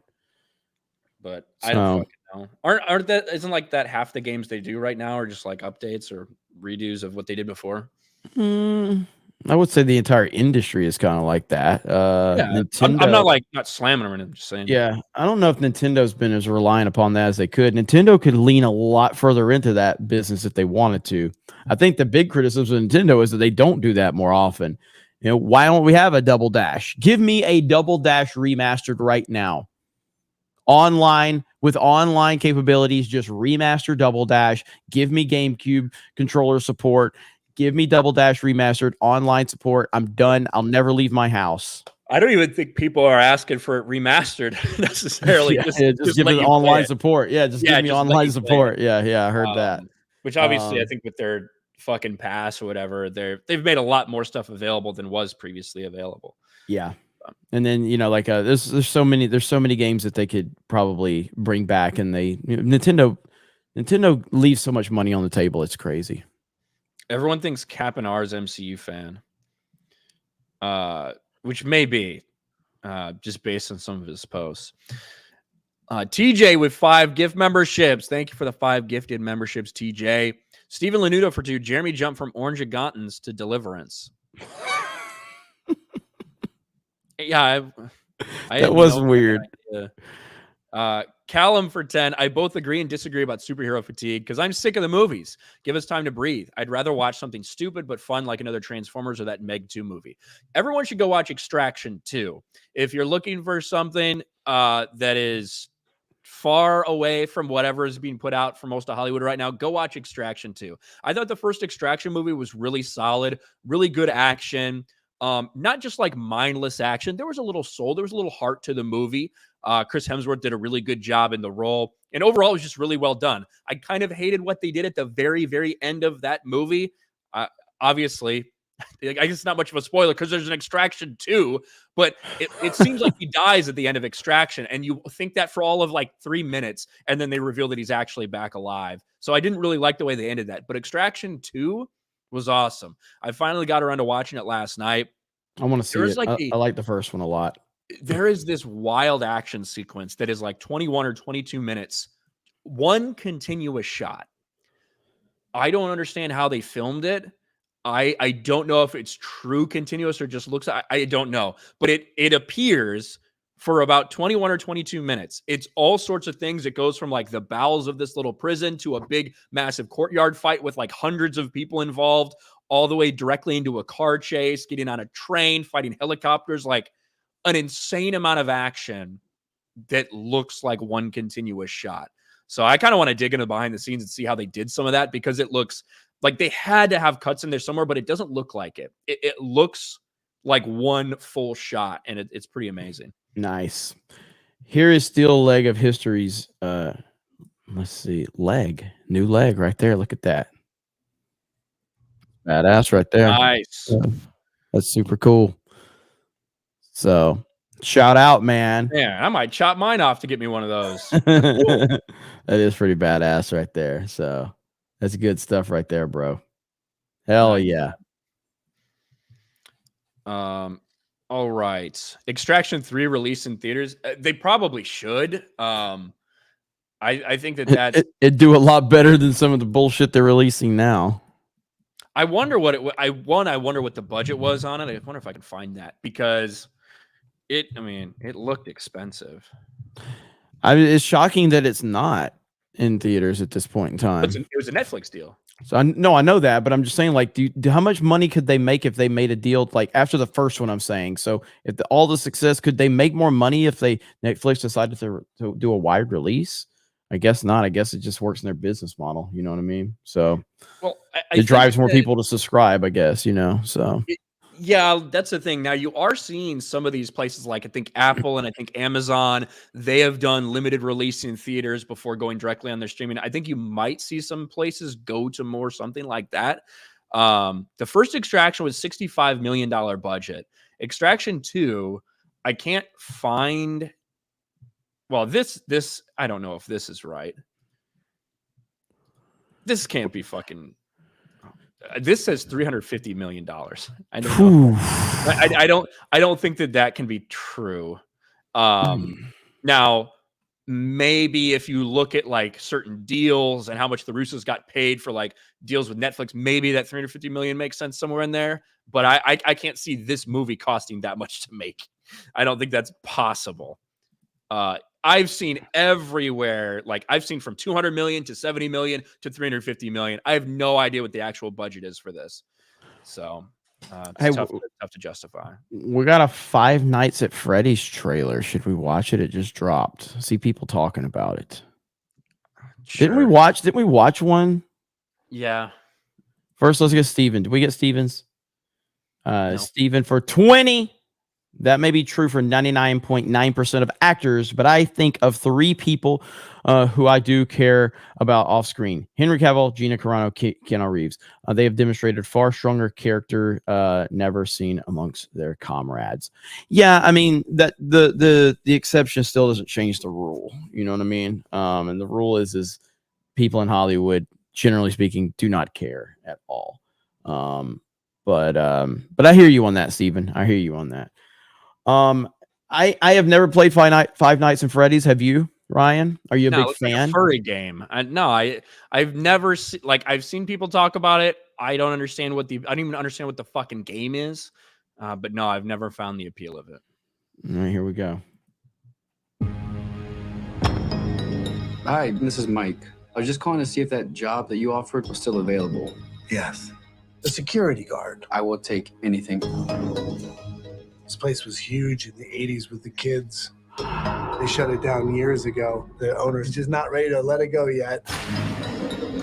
But I don't fucking know. Aren't that isn't like that half the games they do right now are just like updates or redos of what they did before? I would say the entire industry is kind of like that. Nintendo, I'm not slamming them. I'm just saying. Yeah, I don't know if Nintendo's been as reliant upon that as they could. Nintendo could lean a lot further into that business if they wanted to. I think the big criticism of Nintendo is that they don't do that more often. You know, why don't we have a Double Dash? Give me a Double Dash remastered right now. Online with online capabilities, just remaster Double Dash. Give me GameCube controller support. Give me Double Dash remastered online support. I'm done. I'll never leave my house. I don't even think people are asking for it remastered necessarily. Yeah, just give let it you play online it. support. Yeah, just Yeah, give me just let online you play it. support. Yeah, I heard that. Which obviously I think with their fucking pass or whatever, they've made a lot more stuff available than was previously available. Yeah. And then, you know, like there's so many games that they could probably bring back, and Nintendo leaves so much money on the table. It's crazy. Everyone thinks Capinar's MCU fan. Which may be just based on some of his posts. TJ with 5 gift memberships. Thank you for the 5 gifted memberships, TJ. Stephen Lanudo for 2. Jeremy jumped from Orange Gigantans to Deliverance. Yeah, that was weird. Callum for 10. I both agree and disagree about superhero fatigue because I'm sick of the movies. Give us time to breathe. I'd rather watch something stupid but fun like another Transformers or that Meg 2 movie. Everyone should go watch Extraction 2. If you're looking for something that is far away from whatever is being put out for most of Hollywood right now, go watch Extraction 2. I thought the first Extraction movie was really solid, really good action. Not just like mindless action. There was a little soul. There was a little heart to the movie. Chris Hemsworth did a really good job in the role. And overall, it was just really well done. I kind of hated what they did at the very, very end of that movie. Obviously, I guess it's not much of a spoiler because there's an Extraction 2, but it seems like he dies at the end of Extraction. And you think that for all of like 3 minutes, and then they reveal that he's actually back alive. So I didn't really like the way they ended that. But Extraction 2 was awesome. I finally got around to watching it last night. I want to see it. Like I like the first one a lot. There is this wild action sequence that is like 21 or 22 minutes, one continuous shot. I don't understand how they filmed it. I don't know if it's true continuous or just looks. I don't know, but it appears for about 21 or 22 minutes. It's all sorts of things. It goes from like the bowels of this little prison to a big, massive courtyard fight with like hundreds of people involved, all the way directly into a car chase, getting on a train, fighting helicopters, like an insane amount of action that looks like one continuous shot. So I kind of want to dig into behind the scenes and see how they did some of that, because it looks like they had to have cuts in there somewhere, but it doesn't look like it. It looks like one full shot, and it's pretty amazing. Nice. Here is Steel Leg of History's let's see, new leg right there. Look at that. Badass right there. Nice. That's super cool. So shout out, man. Yeah, I might chop mine off to get me one of those. That is pretty badass right there. So that's good stuff right there, bro. Hell yeah. All right. Extraction 3 released in theaters. They probably should. I think that it'd do a lot better than some of the bullshit they're releasing now. I wonder what I wonder what the budget was on it. I wonder if I can find that, because it looked expensive. I mean, it's shocking that it's not in theaters at this point in time. It was a Netflix deal. So I know that, but I'm just saying, like, how much money could they make if they made a deal like after the first one? I'm saying, so if all the success, could they make more money if Netflix decided to do a wide release? I guess not. I guess it just works in their business model. You know what I mean? So, well, it drives more people to subscribe, I guess. You know, so. Yeah, that's the thing. Now you are seeing some of these places, like I think Apple and I think Amazon, they have done limited release in theaters before going directly on their streaming. I think you might see some places go to more something like that. The first Extraction was $65 million budget. Extraction 2, I can't find. Well, this I don't know if this is right. This can't be fucking. This says $350 million. I don't know. I don't think that can be true. Now, maybe if you look at like certain deals and how much the Russos got paid for like deals with Netflix, maybe that $350 million makes sense somewhere in there. But I can't see this movie costing that much to make. I don't think that's possible. I've seen everywhere, like I've seen from 200 million to 70 million to 350 million. I have no idea what the actual budget is for this. So it's tough to justify. We got a Five Nights at Freddy's trailer. Should we watch it? It just dropped. I see people talking about it. Sure. Didn't we watch one? Yeah. First, let's get Steven. Did we get Steven's? No. Steven for 20. That may be true for 99.9% of actors, but I think of 3 people who I do care about off screen: Henry Cavill, Gina Carano, Keanu Reeves. They have demonstrated far stronger character never seen amongst their comrades. Yeah, I mean that the exception still doesn't change the rule. You know what I mean? And the rule is people in Hollywood, generally speaking, do not care at all. But I hear you on that, Steven. I hear you on that. I have never played Five Nights at Freddy's. Have you, Ryan? Are you a big fan? Like a furry game. I've never I've seen people talk about it. I don't understand I don't even understand what the fucking game is. But no, I've never found the appeal of it. All right, here we go. Hi, this is Mike. I was just calling to see if that job that you offered was still available. Yes. The security guard. I will take anything. This place was huge in the 80s with the kids. They shut it down years ago. The owner's just not ready to let it go yet.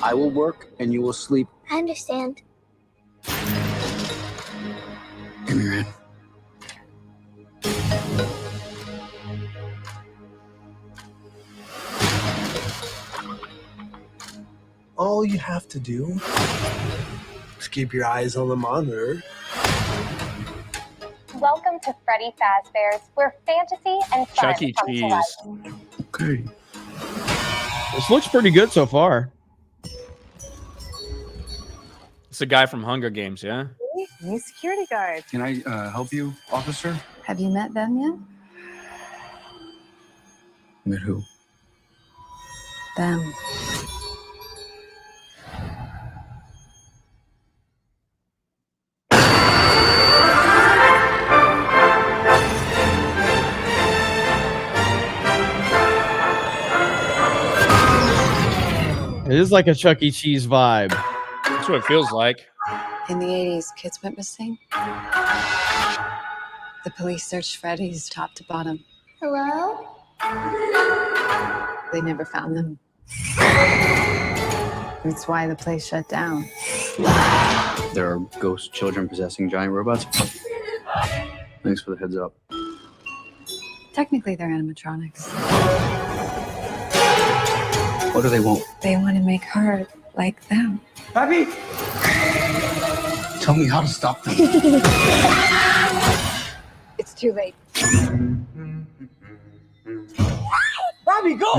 I will work and you will sleep. I understand. Give me your hand. All you have to do is keep your eyes on the monitor. Welcome to Freddy Fazbear's, where fantasy and fun Chuck E. come to Cheese. life. Okay. This looks pretty good so far. It's a guy from Hunger Games, yeah? New security guard. Can I help you, officer? Have you met them yet? Met who? Them. It is like a Chuck E. Cheese vibe. That's what it feels like. In the 80s, kids went missing. The police searched Freddy's top to bottom. Hello? They never found them. That's why the place shut down. There are ghost children possessing giant robots. Thanks for the heads up. Technically, they're animatronics. What do they want? They want to make her like them. Bobby! Tell me how to stop them. It's too late. Bobby, go!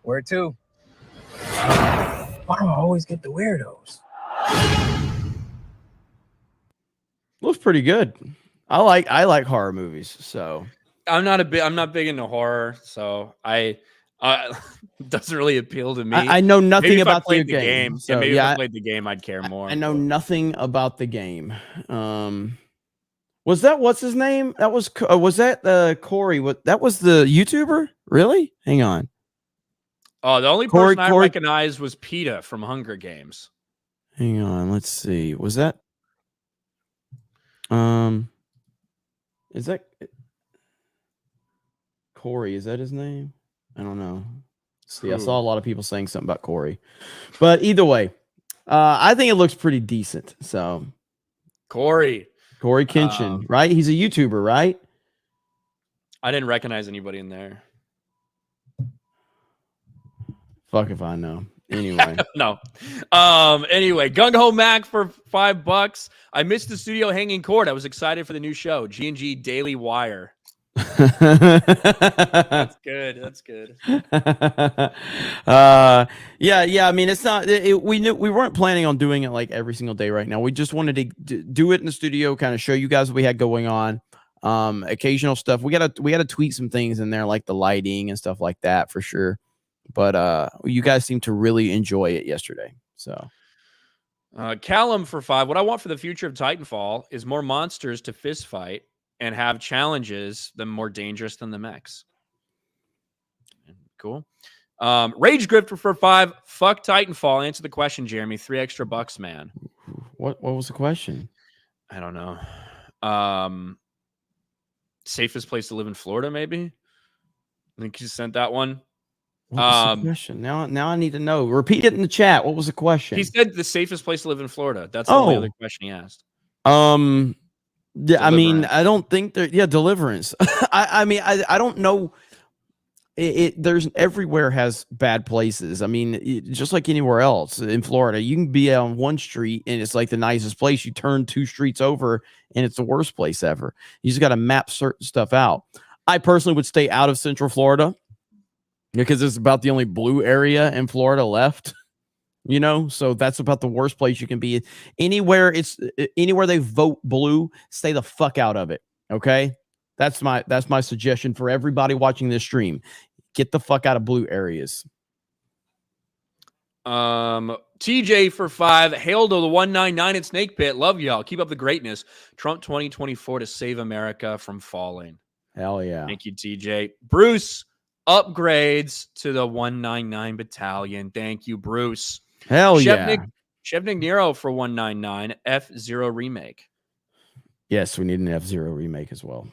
Where to? Why do I always get the weirdos? Looks pretty good. I like horror movies, so I'm not big into horror, so it doesn't really appeal to me. I know nothing Maybe if I about played the the game. game. So, Maybe yeah, if I played the game, I'd care more. I know nothing about the game. Was that what's his name? That was that Corey? What that was the YouTuber? Really? Hang on. Oh, the only person I recognized was PETA from Hunger Games. Hang on. Let's see. Was that? Is that Corey? Is that his name? I don't know. See, I saw a lot of people saying something about Corey, but either way, I think it looks pretty decent. So, Corey Kenshin, right? He's a YouTuber, right? I didn't recognize anybody in there. Fuck if I know. Anyway. No. Anyway, Gung Ho Mac for $5. I missed the studio hanging cord. I was excited for the new show, G&G Daily Wire. That's good. That's good. Yeah. I mean, it's not. We weren't planning on doing it like every single day right now. We just wanted to do it in the studio, kind of show you guys what we had going on. Occasional stuff. We gotta tweak some things in there, like the lighting and stuff like that for sure. But you guys seem to really enjoy it yesterday. So Callum for $5. What I want for the future of Titanfall is more monsters to fist fight and have challenges that are more dangerous than the mechs. Cool. Rage Grifter for $5. Fuck Titanfall. Answer the question, Jeremy. $3 extra, man. What was the question? I don't know. Safest place to live in Florida, maybe? I think you sent that one. What was the question? Now I need to know. Repeat it in the chat. What was the question? He said the safest place to live in Florida. That's the only other question he asked. Yeah, I mean, I don't think there. Yeah, Deliverance. I mean, I don't know. There's everywhere has bad places. I mean, just like anywhere else in Florida, you can be on one street and it's like the nicest place. You turn 2 streets over and it's the worst place ever. You just got to map certain stuff out. I personally would stay out of Central Florida because it's about the only blue area in Florida left. You know, so that's about the worst place you can be. Anywhere they vote blue, stay the fuck out of it. Okay, that's my suggestion for everybody watching this stream. Get the fuck out of blue areas. TJ for 5. Hail to the 199 at Snake Pit. Love y'all. Keep up the greatness. Trump 2024 to save America from falling. Hell yeah. Thank you, TJ. Bruce upgrades to the 199 battalion. Thank you, Bruce. Hell yeah. Shevnik Nero for 199. F-Zero remake. Yes, we need an F-Zero remake as well.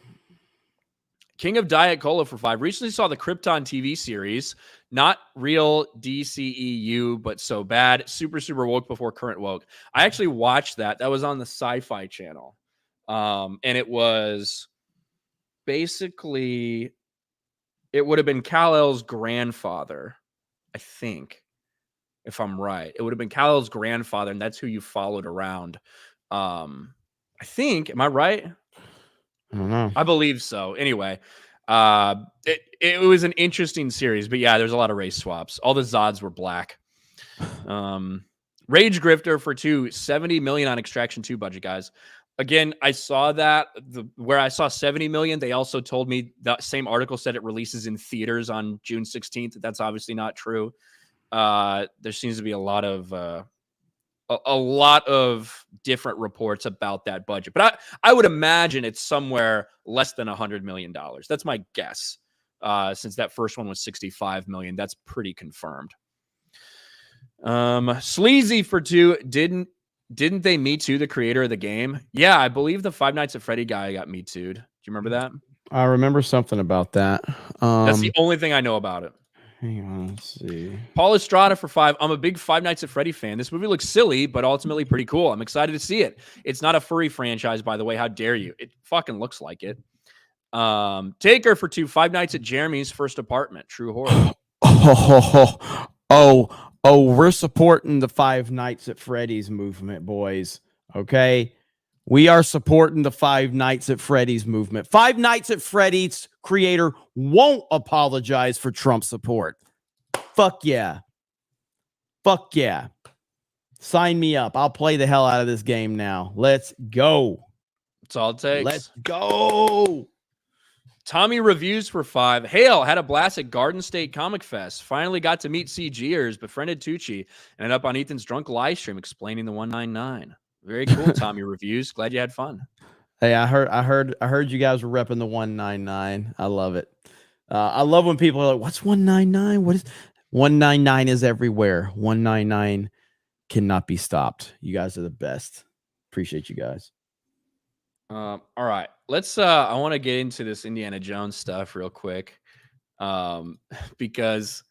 King of Diet Cola for 5. Recently saw the Krypton TV series. Not real DCEU, but so bad. Super, super woke before current woke. I actually watched that. That was on the Sci-Fi Channel. And it was basically, it would have been Kal-El's grandfather, I think, if I'm right. It would have been Kal-El's grandfather, and that's who you followed around. I think, am I right? I don't know. I believe so. Anyway, it was an interesting series, but yeah, there's a lot of race swaps. All the Zods were black. Rage Grifter for 2, 70 million on Extraction 2 budget, guys. Again, I saw that where I saw 70 million. They also told me that same article said it releases in theaters on June 16th. That's obviously not true. There seems to be a lot of different reports about that budget, but I would imagine it's somewhere less than $100 million. That's my guess. Since that first one was 65 million, that's pretty confirmed. Sleazy for 2. Didn't they Me Too the creator of the game? Yeah, I believe the Five Nights at Freddy guy got Me Too'd. Do you remember that? I remember something about that. That's the only thing I know about it. Hang on, let's see. Paul Estrada for 5. I'm a big Five Nights at Freddy fan. This movie looks silly, but ultimately pretty cool. I'm excited to see it. It's not a furry franchise, by the way. How dare you? It fucking looks like it. Taker for 2. Five Nights at Jeremy's First Apartment. True horror. We're supporting the Five Nights at Freddy's movement, boys. Okay. We are supporting the Five Nights at Freddy's movement. Five Nights at Freddy's creator won't apologize for Trump support. Fuck yeah. Fuck yeah. Sign me up. I'll play the hell out of this game now. Let's go. That's all it takes. Let's go. Tommy Reviews for 5. Hail, had a blast at Garden State Comic Fest. Finally got to meet CGers, befriended Tucci, and ended up on Ethan's drunk live stream explaining the 199. Very cool, Tommy Reviews. Glad you had fun. Hey, I heard you guys were repping the 199. I love it. I love when people are like, "What's 199? What is 199 is everywhere. 199 cannot be stopped." You guys are the best. Appreciate you guys. All right. Let's I want to get into this Indiana Jones stuff real quick. Because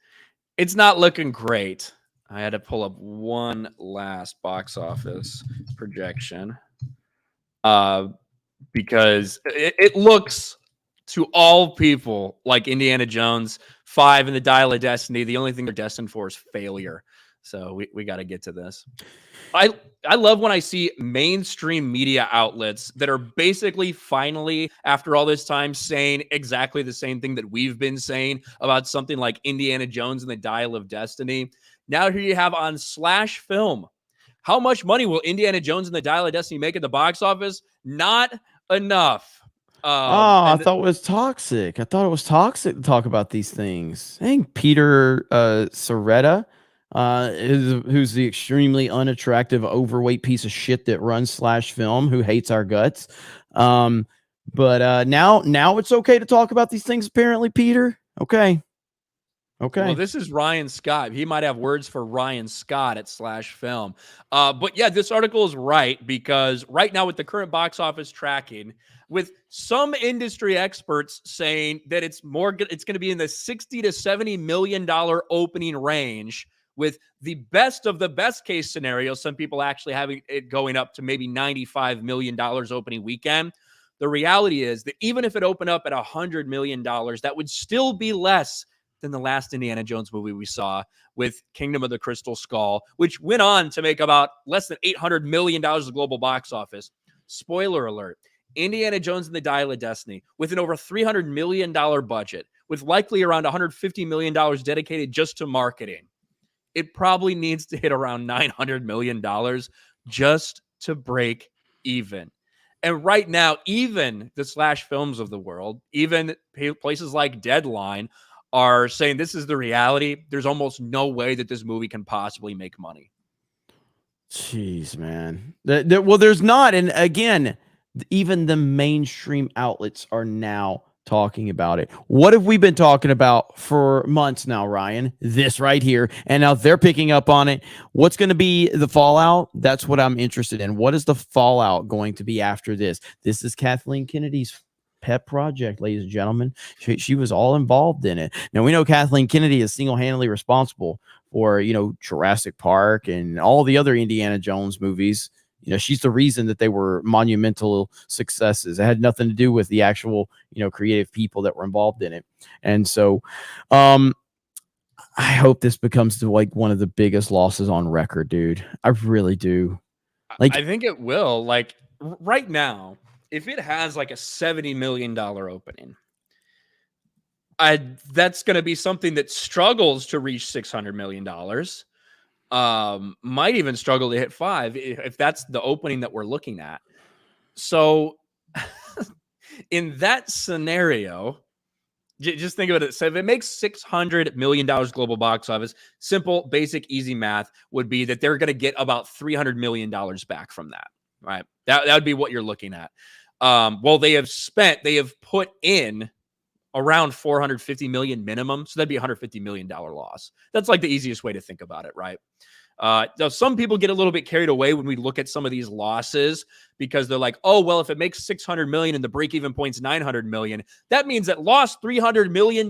it's not looking great. I had to pull up one last box office projection. Because it looks to all people like Indiana Jones 5 and the Dial of Destiny. The only thing they're destined for is failure. So we got to get to this. I love when I see mainstream media outlets that are basically finally, after all this time, saying exactly the same thing that we've been saying about something like Indiana Jones and the Dial of Destiny. Now here you have on Slash Film. How much money will Indiana Jones and the Dial of Destiny make at the box office? Not enough. I thought it was toxic. I thought it was toxic to talk about these things. I think Peter Soretta, who's the extremely unattractive, overweight piece of shit that runs Slash Film, who hates our guts. But now it's okay to talk about these things, apparently, Peter. Okay. Okay. Well, this is Ryan Scott. He might have words for Ryan Scott at /film. But yeah, this article is right, because right now with the current box office tracking, with some industry experts saying that it's going to be in the $60 to $70 million opening range, with the best of the best case scenario, some people actually having it going up to maybe $95 million opening weekend. The reality is that even if it opened up at $100 million, that would still be less than the last Indiana Jones movie we saw with Kingdom of the Crystal Skull, which went on to make about less than $800 million of global box office. Spoiler alert, Indiana Jones and the Dial of Destiny, with an over $300 million budget, with likely around $150 million dedicated just to marketing, it probably needs to hit around $900 million just to break even. And right now, even the /films of the world, even places like Deadline, are saying this is the reality. There's almost no way that this movie can possibly make money. Jeez, man. Well, there's not. And again, even the mainstream outlets are now talking about it. What have we been talking about for months now, Ryan? This right here. And now they're picking up on it. What's going to be the fallout? That's what I'm interested in. What is the fallout going to be after this? This is Kathleen Kennedy's pet project, ladies and gentlemen. She was all involved in it. Now, we know Kathleen Kennedy is single-handedly responsible for, Jurassic Park and all the other Indiana Jones movies. She's the reason that they were monumental successes. It had nothing to do with the actual, creative people that were involved in it. And so I hope this becomes like one of the biggest losses on record, dude. I really do. I think it will. Like right now, if it has like a $70 million opening, that's going to be something that struggles to reach $600 million. Might even struggle to hit 5 if that's the opening that we're looking at. So in that scenario, just think about it. So if it makes $600 million global box office, simple, basic, easy math would be that they're going to get about $300 million back from that, right? That would be what you're looking at. Well, they have put in around $450 million minimum. So that'd be $150 million loss. That's like the easiest way to think about it, right? Now some people get a little bit carried away when we look at some of these losses, because they're like, oh, well, if it makes $600 million and the break-even point's $900 million, that means it lost $300 million.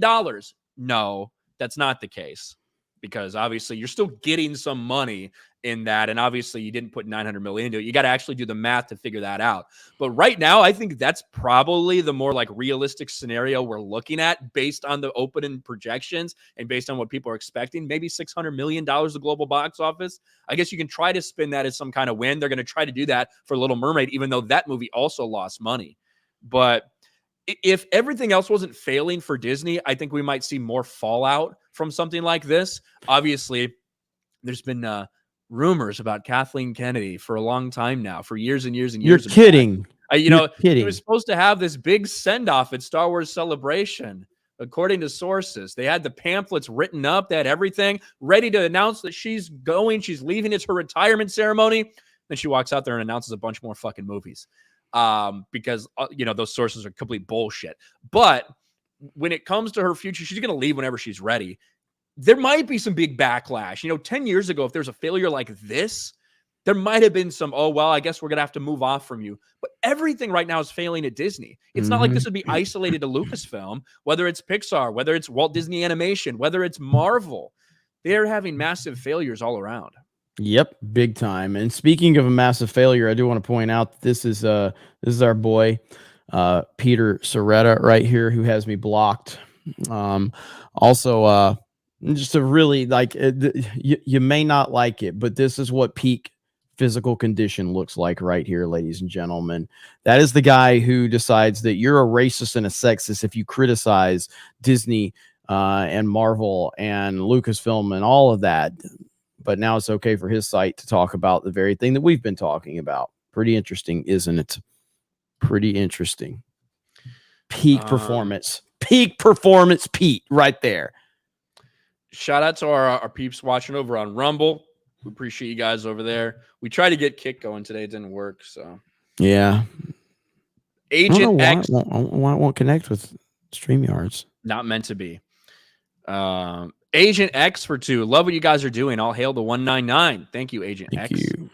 No, that's not the case, because obviously you're still getting some money in that. And obviously you didn't put 900 million into it. You got to actually do the math to figure that out. But right now, I think that's probably the more like realistic scenario we're looking at based on the opening projections and based on what people are expecting. Maybe $600 million of global box office. I guess you can try to spin that as some kind of win. They're going to try to do that for Little Mermaid, even though that movie also lost money. But if everything else wasn't failing for Disney, I think we might see more fallout from something like this. Obviously, there's been rumors about Kathleen Kennedy for a long time now, for years and years and years. You're kidding. You're kidding. He was supposed to have this big send-off at Star Wars Celebration. According to sources, they had the pamphlets written up. They had everything ready to announce that she's leaving. It's her retirement ceremony. Then she walks out there and announces a bunch more fucking movies. Because those sources are complete bullshit. But when it comes to her future, she's going to leave whenever she's ready. There might be some big backlash. 10 years ago, if there's a failure like this, there might have been some, oh, well, I guess we're going to have to move off from you. But everything right now is failing at Disney. It's not like this would be isolated to Lucasfilm, whether it's Pixar, whether it's Walt Disney Animation, whether it's Marvel. They're having massive failures all around. Yep, big time. And speaking of a massive failure, I do want to point out that this is our boy Peter Soretta right here, who has me blocked. Also, just to really you may not like it, but this is what peak physical condition looks like right here, ladies and gentlemen. That is the guy who decides that you're a racist and a sexist if you criticize Disney and Marvel and Lucasfilm and all of that. But now it's okay for his site to talk about the very thing that we've been talking about. Pretty interesting, isn't it? Pretty interesting. Peak performance, Pete, right there. Shout out to our peeps watching over on Rumble. We appreciate you guys over there. We tried to get Kick going today. It didn't work. So yeah. Agent X why it won't connect with StreamYards. Not meant to be. Agent X for 2. Love what you guys are doing. All hail the 199. Thank you, Agent Thank X. you.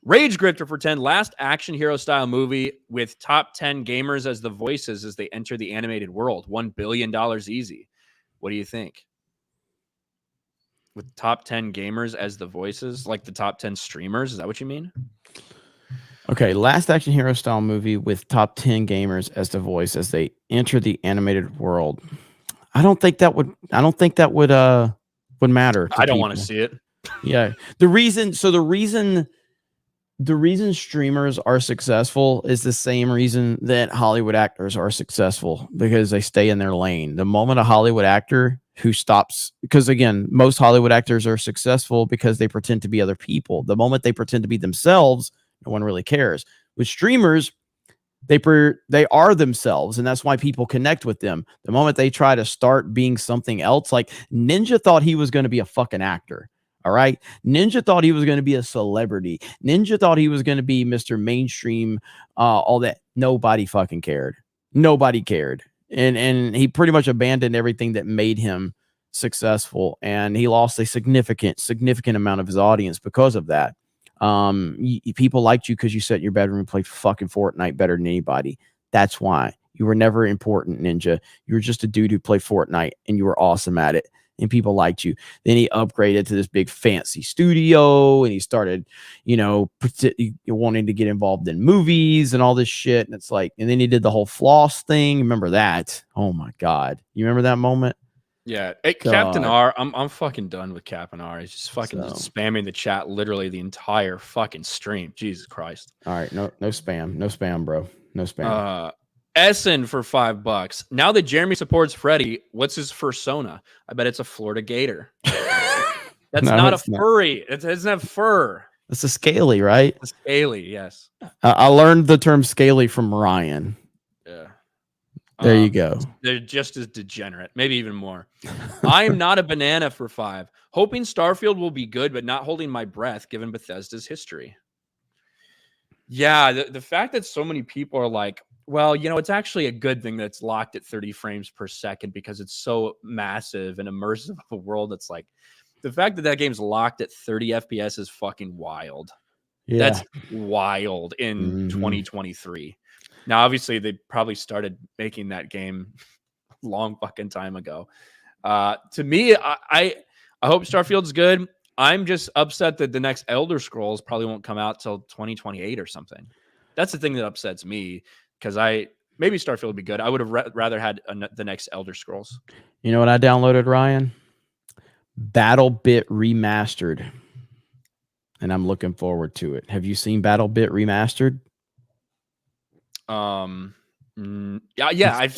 Rage Grifter for 10. Last action hero style movie with top 10 gamers as the voices as they enter the animated world. $1 billion easy. What do you think? With top 10 gamers as the voices, like the top 10 streamers? Is that what you mean? Okay, last action hero style movie with top 10 gamers as the voice as they enter the animated world. I don't think that would matter. I don't want to see it. Yeah. The reason streamers are successful is the same reason that Hollywood actors are successful, because they stay in their lane. The moment a Hollywood actor who stops, because again, most Hollywood actors are successful because they pretend to be other people. The moment they pretend to be themselves, no one really cares. With streamers, they are themselves, and that's why people connect with them. The moment they try to start being something else, like Ninja thought he was going to be a fucking actor. All right. Ninja thought he was going to be a celebrity. Ninja thought he was going to be Mr. Mainstream, all that. Nobody fucking cared. Nobody cared. And he pretty much abandoned everything that made him successful. And he lost a significant amount of his audience because of that. People liked you because you sat in your bedroom and played fucking Fortnite better than anybody. That's why. You were never important, Ninja. You were just a dude who played Fortnite and you were awesome at it. And people liked you. Then he upgraded to this big fancy studio, and he started, wanting to get involved in movies and all this shit. And it's like, and then he did the whole floss thing. Remember that? Oh my God. You remember that moment? Yeah. Hey, Captain R, I'm fucking done with Captain R. He's just fucking just spamming the chat literally the entire fucking stream. Jesus Christ. All right. No spam. No spam, bro. No spam. Essen for $5. Now that Jeremy supports Freddy, what's his fursona? I bet it's a Florida Gator. That's not a furry. It doesn't have fur. It's a scaly, right? A scaly, yes. I learned the term scaly from Ryan. Yeah. There you go. They're just as degenerate, maybe even more. I am not a banana for 5. Hoping Starfield will be good, but not holding my breath given Bethesda's history. Yeah, the fact that so many people are like, well, it's actually a good thing that's locked at 30 frames per second because it's so massive and immersive of a world. That's like, the fact that game's locked at 30 FPS is fucking wild. Yeah. That's wild in 2023. Now, obviously, they probably started making that game long fucking time ago. To me, I hope Starfield's good. I'm just upset that the next Elder Scrolls probably won't come out till 2028 or something. That's the thing that upsets me, because maybe Starfield would be good. I would have rather had the next Elder Scrolls. You know what I downloaded, Ryan? BattleBit Remastered. And I'm looking forward to it. Have you seen BattleBit Remastered? Yeah.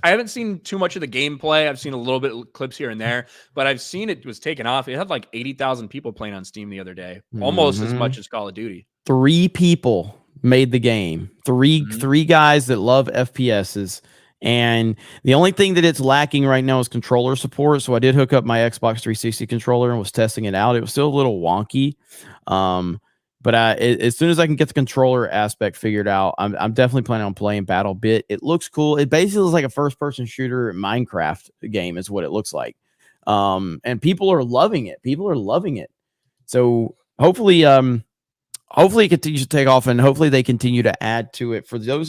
I haven't seen too much of the gameplay. I've seen a little bit of clips here and there, but I've seen it was taken off. It had like 80,000 people playing on Steam the other day, almost as much as Call of Duty. 3 people made the game. Three guys that love FPSs. And the only thing that it's lacking right now is controller support. So I did hook up my Xbox 360 controller and was testing it out. It was still a little wonky. But as soon as I can get the controller aspect figured out, I'm definitely planning on playing BattleBit. It looks cool. It basically looks like a first-person shooter Minecraft game is what it looks like. And people are loving it. So hopefully it continues to take off, and hopefully they continue to add to it. For those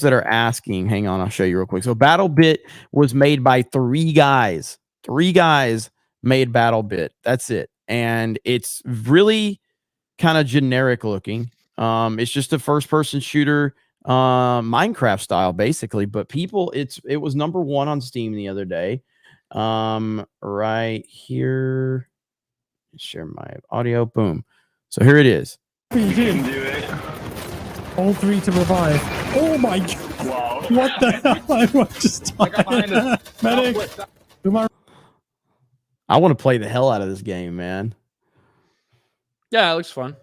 that are asking, hang on, I'll show you real quick. So BattleBit was made by 3 guys. 3 guys made BattleBit. That's it. And it's really kind of generic looking. It's just a first-person shooter, Minecraft style, basically. But people, it was #1 on Steam the other day. Right here. Share my audio. Boom. So here it is. You can do it. All 3 to revive. Oh my God. Wow. What the hell? I just died. Medic. I want to play the hell out of this game, man. Yeah, it looks fun.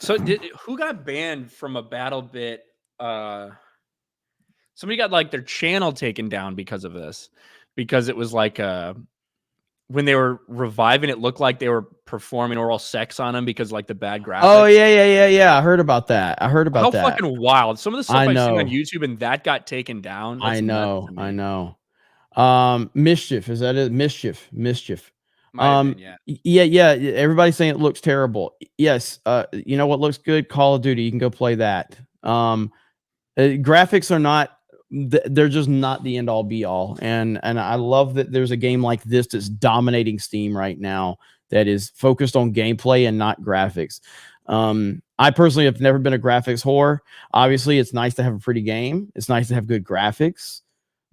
So who got banned from a BattleBit? Somebody got like their channel taken down because of this, because it was like when they were reviving, it looked like they were performing oral sex on him because like the bad graphics. Oh yeah. I heard about that. How fucking wild. Some of the stuff I've seen on know. YouTube and that got taken down. That's I nuts to me. know. Mischief, is that it? Mischief. Might have been, Yeah. Everybody's saying it looks terrible. Yes. You know what looks good? Call of Duty. You can go play that. Graphics are not. They're just not the end all be all. And I love that there's a game like this that's dominating Steam right now that is focused on gameplay and not graphics. I personally have never been a graphics whore. Obviously, it's nice to have a pretty game. It's nice to have good graphics,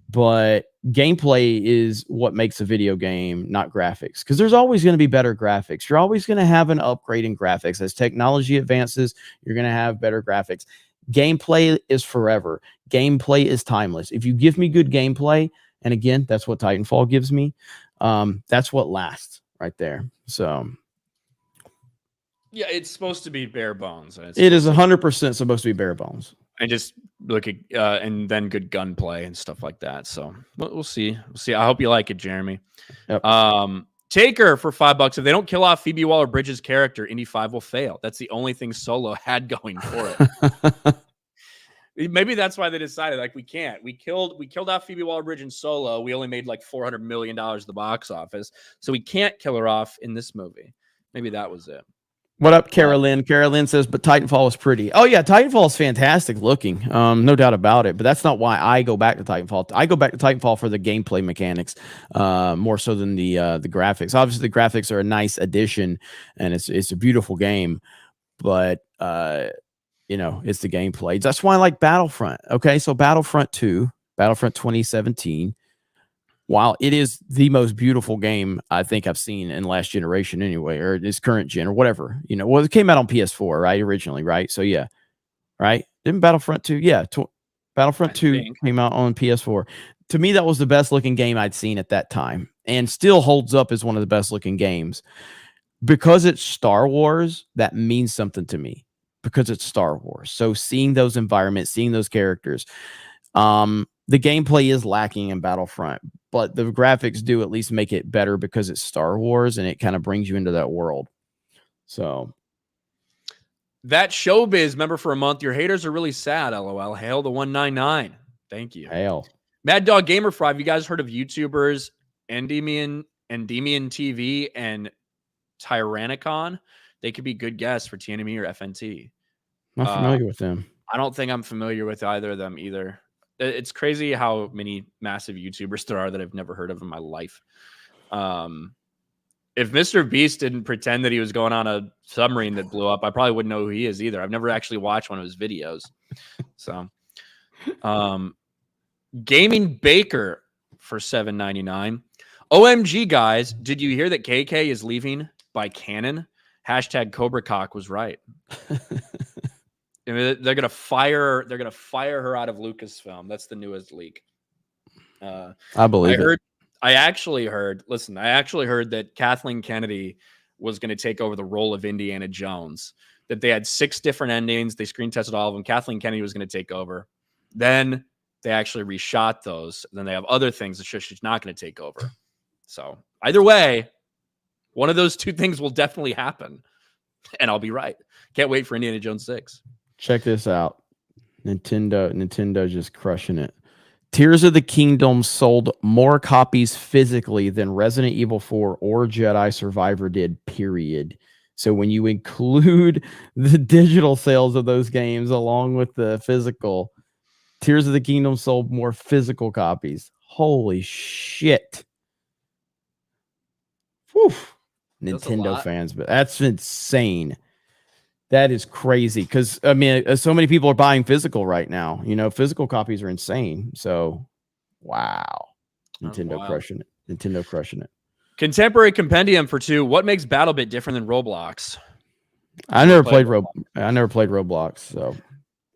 but gameplay is what makes a video game, not graphics. Because there's always going to be better graphics. You're always going to have an upgrade in graphics. As technology advances, you're going to have better graphics. Gameplay is forever. Gameplay is timeless. If you give me good gameplay, and again, that's what Titanfall gives me, that's what lasts right there. So yeah, it's supposed to be bare bones. It is 100% supposed to be bare bones. And just look at and then good gunplay and stuff like that. So we'll see. I hope you like it, Jeremy. Yep. Taker for $5. If they don't kill off Phoebe Waller-Bridge's character, Indy 5 will fail. That's the only thing Solo had going for it. Maybe that's why they decided like we can't. We killed off Phoebe Waller-Bridge in Solo. We only made like $400 million at the box office, so we can't kill her off in this movie. Maybe that was it. What up, Carolyn? Carolyn says, but Titanfall was pretty. Oh yeah, Titanfall is fantastic looking. No doubt about it. But that's not why I go back to Titanfall. I go back to Titanfall for the gameplay mechanics, more so than the graphics. Obviously, the graphics are a nice addition, and it's a beautiful game. But it's the gameplay. That's why I like Battlefront. Okay, so Battlefront 2, Battlefront 2017. While it is the most beautiful game I think I've seen in last generation anyway, or this current gen or whatever, it came out on PS4, right? Originally, right? So yeah, right? Didn't Battlefront 2? Yeah. Battlefront 2 came out on PS4. To me, that was the best looking game I'd seen at that time and still holds up as one of the best looking games. Because it's Star Wars, that means something to me because it's Star Wars. So seeing those environments, seeing those characters, the gameplay is lacking in Battlefront, but the graphics do at least make it better because it's Star Wars and it kind of brings you into that world. So that showbiz, remember for a month, your haters are really sad. LOL. Hail the 199. Thank you. Hail. Mad Dog Gamer Fry. Have you guys heard of YouTubers Endymion TV and Tyrannicon? They could be good guests for TNME or FNT. Not familiar with them. I don't think I'm familiar with either of them either. It's crazy how many massive YouTubers there are that I've never heard of in my life. If Mr. Beast didn't pretend that he was going on a submarine that blew up, I probably wouldn't know who he is either. I've never actually watched one of his videos. So, Gaming Baker for $7.99. OMG, guys, did you hear that KK is leaving by canon? Hashtag Cobra Cock was right. They're gonna fire her out of Lucasfilm. That's the newest leak. I believe it. I actually heard that Kathleen Kennedy was going to take over the role of Indiana Jones. That they had 6 different endings. They screen tested all of them. Kathleen Kennedy was going to take over. Then they actually reshot those. Then they have other things that she's not going to take over. So either way, one of those two things will definitely happen, and I'll be right. Can't wait for Indiana Jones 6. Check this out. Nintendo just crushing it. Tears of the Kingdom sold more copies physically than Resident Evil 4 or Jedi Survivor did, period. So when you include the digital sales of those games along with the physical, Tears of the Kingdom sold more physical copies. Holy shit. Whew. Nintendo fans, but that's insane. That is crazy because, I mean, so many people are buying physical right now. Physical copies are insane. So, wow. Nintendo crushing it. Nintendo crushing it. Contemporary Compendium for 2. What makes BattleBit different than Roblox? I never played Roblox, so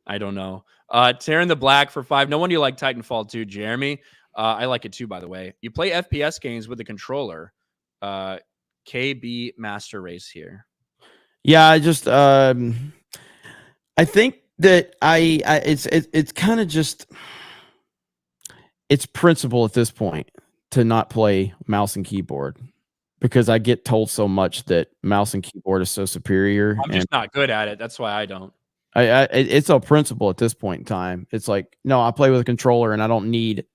I don't know. Tearing the Black for 5. No wonder you like Titanfall 2, Jeremy. I like it too, by the way. You play FPS games with a controller. KB Master Race here. Yeah, I just I think that it's kind of just it's principle at this point to not play mouse and keyboard. because I get told so much that mouse and keyboard is so superior. I'm just not good at it. That's why I don't. It's a principle at this point in time. It's like, no, I play with a controller and I don't need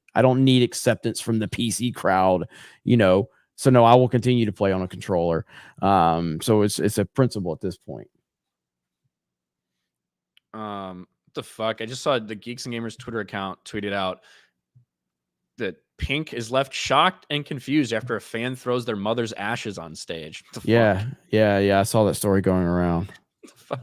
acceptance from the PC crowd, you know. So no, I will continue to play on a controller. So it's a principle at this point. What the fuck? I just saw the Geeks and Gamers Twitter account tweeted out that Pink is left shocked and confused after a fan throws their mother's ashes on stage. What the fuck? Yeah. I saw that story going around. What the fuck?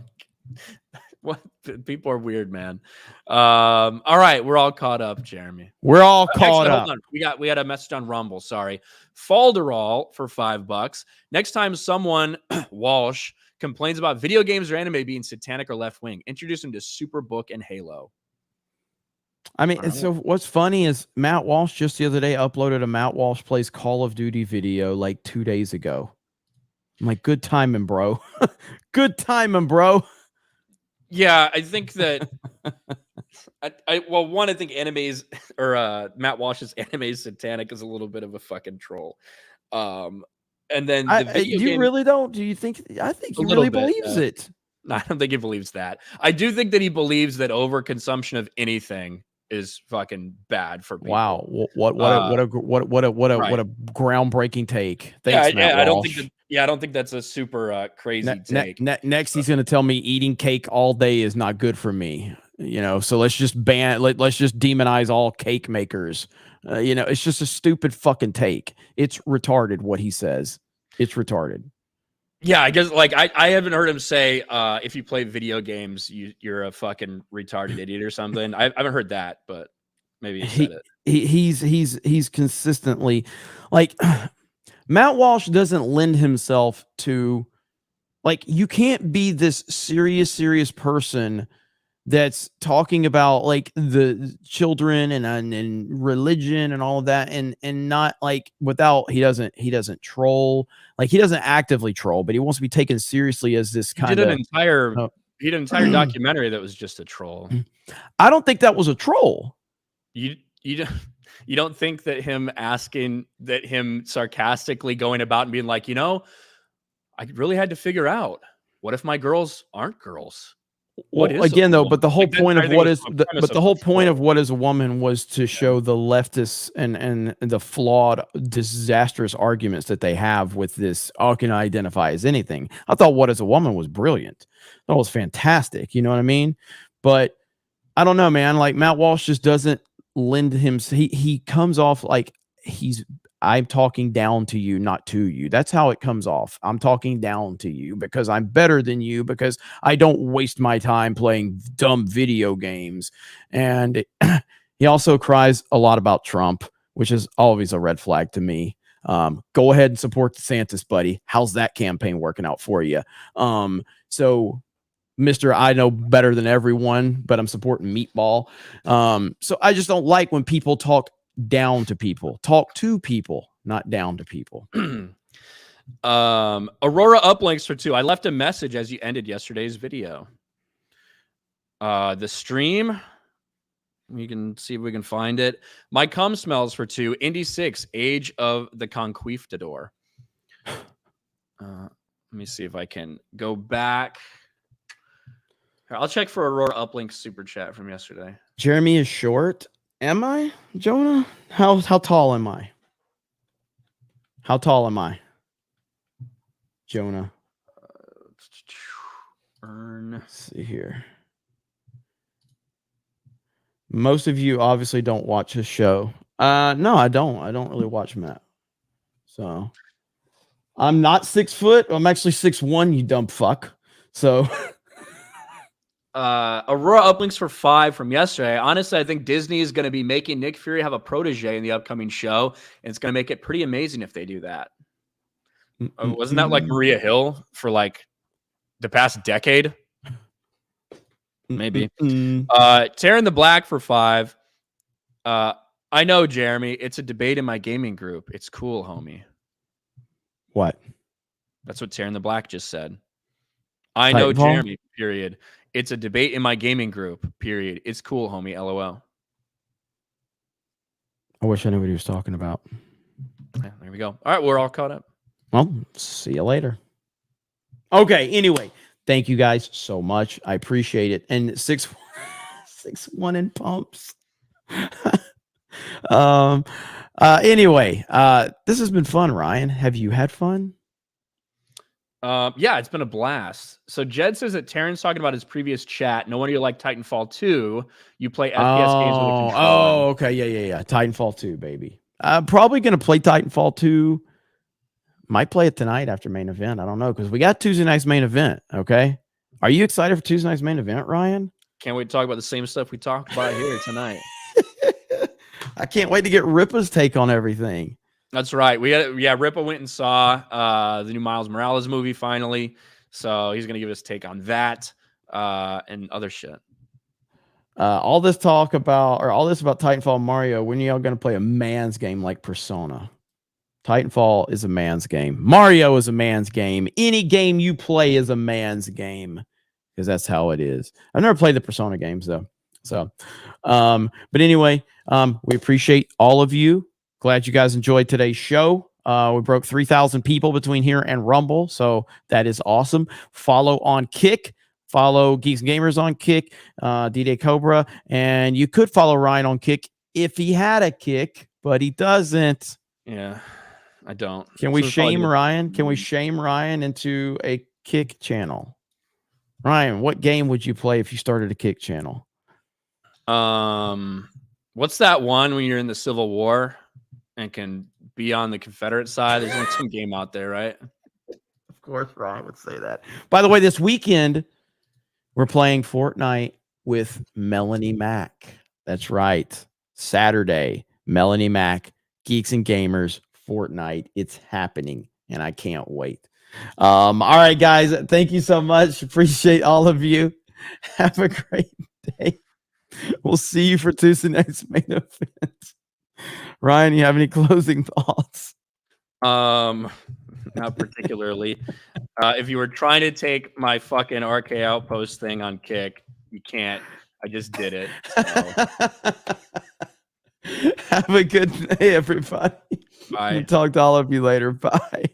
What? People are weird, man. All right, we're all caught up, Jeremy. We're all caught Actually, up. hold on. We had a message on Rumble. Sorry, Falderall for $5. Next time someone Walsh complains about video games or anime being satanic or left wing, introduce him to Superbook and Halo. I mean, and so what's funny is Matt Walsh just the other day uploaded a Matt Walsh plays Call of Duty video like 2 days ago. I'm like, good timing, bro. Good timing, bro. Yeah, I think that. I think animes or Matt Walsh's anime satanic is a little bit of a fucking troll. And then the video you game, really don't? Do you think? I think he really believes it. No, I don't think he believes that. I do think that he believes that overconsumption of anything is fucking bad for people. Wow, what a groundbreaking take. Thanks, Matt Walsh. I don't think that's a super crazy take. Next, he's going to tell me eating cake all day is not good for me. You know, so let's just let's just demonize all cake makers. You know, it's just a stupid fucking take. It's retarded what he says. It's retarded. Yeah, I guess like I haven't heard him say if you play video games, you're a fucking retarded idiot or something. I haven't heard that, but maybe he said it. He's consistently like Matt Walsh doesn't lend himself to, like, you can't be this serious person that's talking about like the children and religion and all of that and not like without he doesn't troll, like he doesn't actively troll, but he wants to be taken seriously as this kind of he did an entire documentary that was just a troll. I don't think that was a troll. You don't think that him sarcastically going about and being like, you know, I really had to figure out, what if my girls aren't girls? Well, again, though, but the whole point of what is a woman was to show the leftists and the flawed, disastrous arguments that they have with this. All can identify as anything. I thought What Is a Woman was brilliant. That was fantastic. You know what I mean? But I don't know, man. Like Matt Walsh just doesn't lend him. He comes off like I'm talking down to you, not to you. That's how it comes off. I'm talking down to you because I'm better than you, because I don't waste my time playing dumb video games. And he also cries a lot about Trump, which is always a red flag to me. Go ahead and support DeSantis, buddy. How's that campaign working out for you? So Mr. I know better than everyone, but I'm supporting Meatball. So I just don't like when people talk down to people. Talk to people, not down to people. Aurora uplinks for 2. I left a message as you ended yesterday's video. The stream, you can see if we can find it. My cum smells for 2. Indy 6, Age of the Conquistador. Let me see if I can go back. Here, I'll check for Aurora uplink super chat from yesterday. Jeremy is short. Am I, Jonah? How tall am I? How tall am I, Jonah? Let's see here. Most of you obviously don't watch his show. No, I don't. I don't really watch Matt. So I'm not 6 foot. I'm actually 6'1", you dumb fuck. So Aurora uplinks for 5 from yesterday. Honestly, I think Disney is going to be making Nick Fury have a protege in the upcoming show, and it's going to make it pretty amazing if they do that. Wasn't that like Maria Hill for like the past decade? Maybe. Tearing the Black for 5. I know, Jeremy. It's a debate in my gaming group. It's cool, homie. What? That's what Tearing the Black just said. I know, Jeremy, period. It's a debate in my gaming group, period. It's cool, homie, LOL. I wish I knew what he was talking about. Yeah, there we go. All right, we're all caught up. Well, see you later. Okay. Anyway, thank you guys so much. I appreciate it. And 6-1 in pumps. Anyway, this has been fun, Ryan. Have you had fun? Yeah, it's been a blast. So Jed says that Terran's talking about his previous chat. No wonder you like Titanfall 2. You play FPS games with a controller. Oh, okay. Yeah. Titanfall 2, baby. I'm probably going to play Titanfall 2. Might play it tonight after main event. I don't know, because we got Tuesday night's main event. Okay. Are you excited for Tuesday night's main event, Ryan? Can't wait to talk about the same stuff we talked about here tonight. I can't wait to get Ripa's take on everything. That's right. Ripa went and saw the new Miles Morales movie finally. So he's going to give us a take on that and other shit. All this about Titanfall Mario, when are y'all going to play a man's game like Persona? Titanfall is a man's game. Mario is a man's game. Any game you play is a man's game, because that's how it is. I've never played the Persona games though. So, but anyway, we appreciate all of you. Glad you guys enjoyed today's show. We broke 3,000 people between here and Rumble, so that is awesome. Follow on Kick. Follow Geeks Gamers on Kick, DdayCobra, and you could follow Ryan on Kick if he had a Kick, but he doesn't. Yeah, I don't. Can we shame Ryan? Can we shame Ryan into a Kick channel? Ryan, what game would you play if you started a Kick channel? What's that one when you're in the Civil War and can be on the Confederate side? There's only some game out there, right? Of course, Ryan would say that. By the way, this weekend we're playing Fortnite with Melanie Mack. That's right. Saturday, Melanie Mack, Geeks and Gamers, Fortnite. It's happening, and I can't wait. All right, guys. Thank you so much. Appreciate all of you. Have a great day. We'll see you for Tuesday night's main event. Ryan, you have any closing thoughts? Not particularly. If you were trying to take my fucking RK Outpost thing on Kick, you can't. I just did it. So. Have a good day, everybody. Bye. Talk to all of you later. Bye.